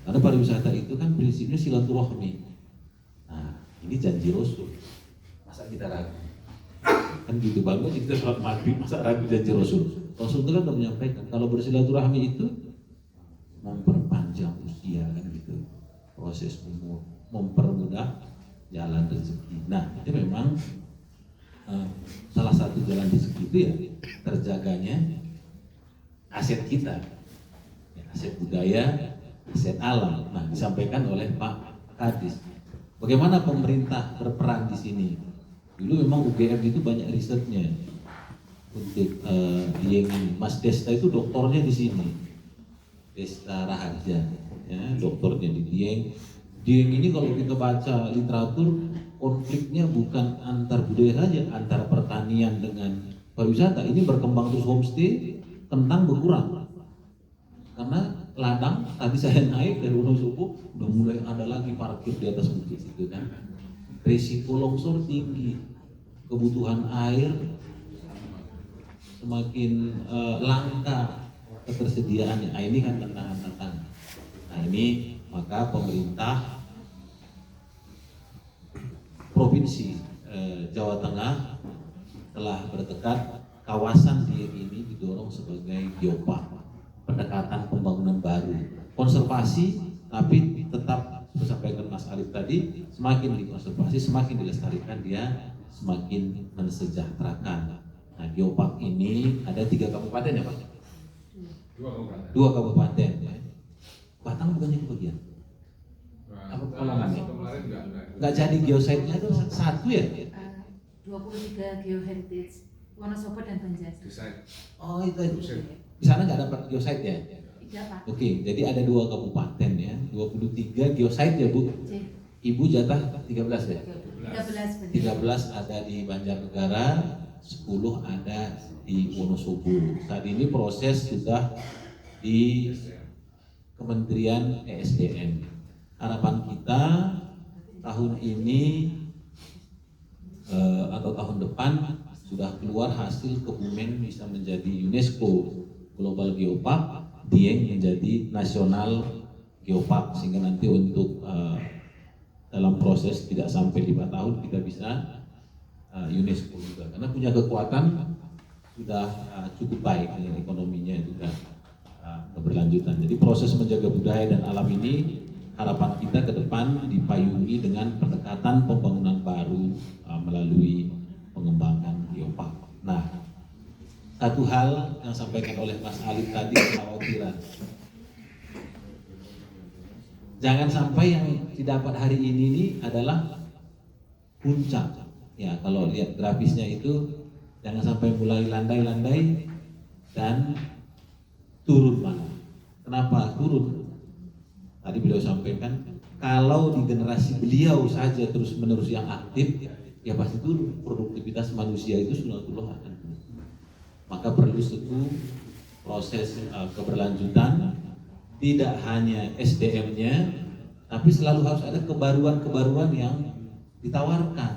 Karena pariwisata itu kan prinsipnya silaturahmi. Nah ini janji Rasul, masa kita ragu? Kan gitu banget kita sholat maghrib, masa ragu janji Rasul? Rasul itu kan sudah menyampaikan kalau bersilaturahmi itu memperpanjang usia kan gitu, proses umur, mempermudah jalan rezeki. Nah itu memang salah satu jalan rezeki itu ya terjaganya aset kita, ya, aset budaya, aset alam. Nah disampaikan oleh Pak Kadis, bagaimana pemerintah berperan di sini. Dulu memang UGM itu banyak risetnya untuk Dieng ini. Mas Desta itu doktornya di sini, Desta Raharja, ya, doktornya di Dieng. Dieng ini kalau kita baca literatur, konfliknya bukan antar budaya saja, antara pertanian dengan pariwisata. Ini berkembang terus, homestay kentang berkurang karena ladang tadi saya naik dari Wonosobo udah mulai ada lagi parkir di atas bukit itu kan. Risiko longsor tinggi, kebutuhan air semakin langka ketersediaannya. Nah, ini kan tantangan-tantangan. Nah ini maka pemerintah Provinsi Jawa Tengah telah bertekad kawasan Dieng ini didorong sebagai geopark, pendekatan pembangunan baru, konservasi, tapi tetap disampaikan Mas Alif tadi, semakin dikonservasi, semakin dilestarikan, dia semakin mensejahterakan. Nah geopark ini ada 3 kabupaten ya Pak? 2 kabupaten ya. Batang bukannya kebagian? Apa pekalongannya? Nggak jadi geosite-nya itu 1 ya?
23 geoheritage Wonosobo dan Banjar.
Oh itu. Di sana nggak dapat geosite ya?
Tidak Pak.
Oke, jadi ada 2 kabupaten ya, 23 geosite ya Bu. Ibu jatah 13 ya? 13 ada di Banjarnegara, 10 ada di Wonosobo. Saat ini proses sudah di Kementerian ESDM. Harapan kita tahun ini atau tahun depan sudah keluar hasil Kebumen bisa menjadi UNESCO Global Geopark, Dieng menjadi Nasional Geopark, sehingga nanti untuk dalam proses tidak sampai 5 tahun kita bisa UNESCO juga, karena punya kekuatan sudah cukup baik, ekonominya juga keberlanjutan. Jadi proses menjaga budaya dan alam ini harapan kita ke depan dipayungi dengan pendekatan pembangunan baru melalui pengembangan geopark. Nah, satu hal yang disampaikan oleh Mas Alif tadi, kekhawatiran. Jangan sampai yang didapat hari ini adalah puncak. Ya, kalau lihat grafisnya itu jangan sampai mulai landai-landai dan turun malah. Kenapa turun? Tadi beliau sampaikan, kalau di generasi beliau saja terus-menerus yang aktif, ya pasti turun. Produktivitas manusia itu sunatullah akan turun. maka perlu suatu proses keberlanjutan, tidak hanya SDM-nya, tapi selalu harus ada kebaruan-kebaruan yang ditawarkan.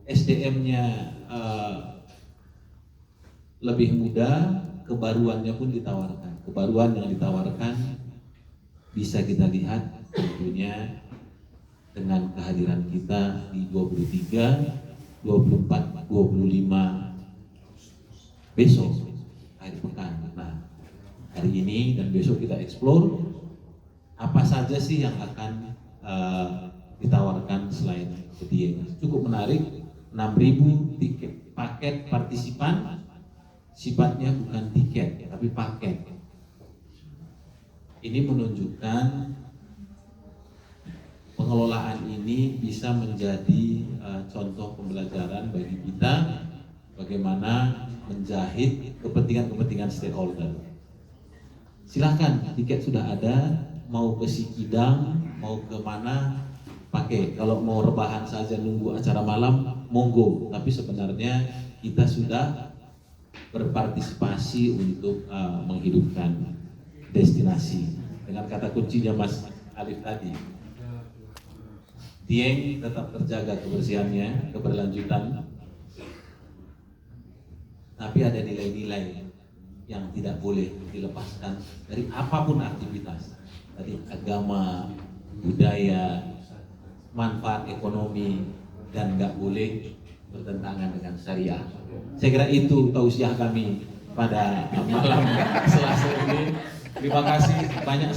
SDM-nya lebih mudah, kebaruannya pun ditawarkan. Kebaruan yang ditawarkan bisa kita lihat tentunya dengan kehadiran kita di 23, 24, 25 besok akhir pekan. Nah, hari ini dan besok kita explore apa saja sih yang akan ditawarkan selain Dieng. Cukup menarik, 6.000 tiket paket partisipan, sifatnya bukan tiket tapi paket. Ini menunjukkan pengelolaan ini bisa menjadi contoh pembelajaran bagi kita bagaimana menjahit kepentingan-kepentingan stakeholder. Silahkan, tiket sudah ada, mau ke Sikidang, mau ke mana, pakai. Kalau mau rebahan saja nunggu acara malam, monggo. Tapi sebenarnya kita sudah berpartisipasi untuk menghidupkan destinasi. Dengan kata kuncinya Mas Alif tadi, Dieng tetap terjaga kebersihannya, keberlanjutan, tapi ada nilai-nilai yang tidak boleh dilepaskan dari apapun aktivitas. Tadi agama, budaya, manfaat ekonomi, dan nggak boleh bertentangan dengan syariah. Saya kira itu tausiah kami pada malam Selasa ini. Terima kasih banyak.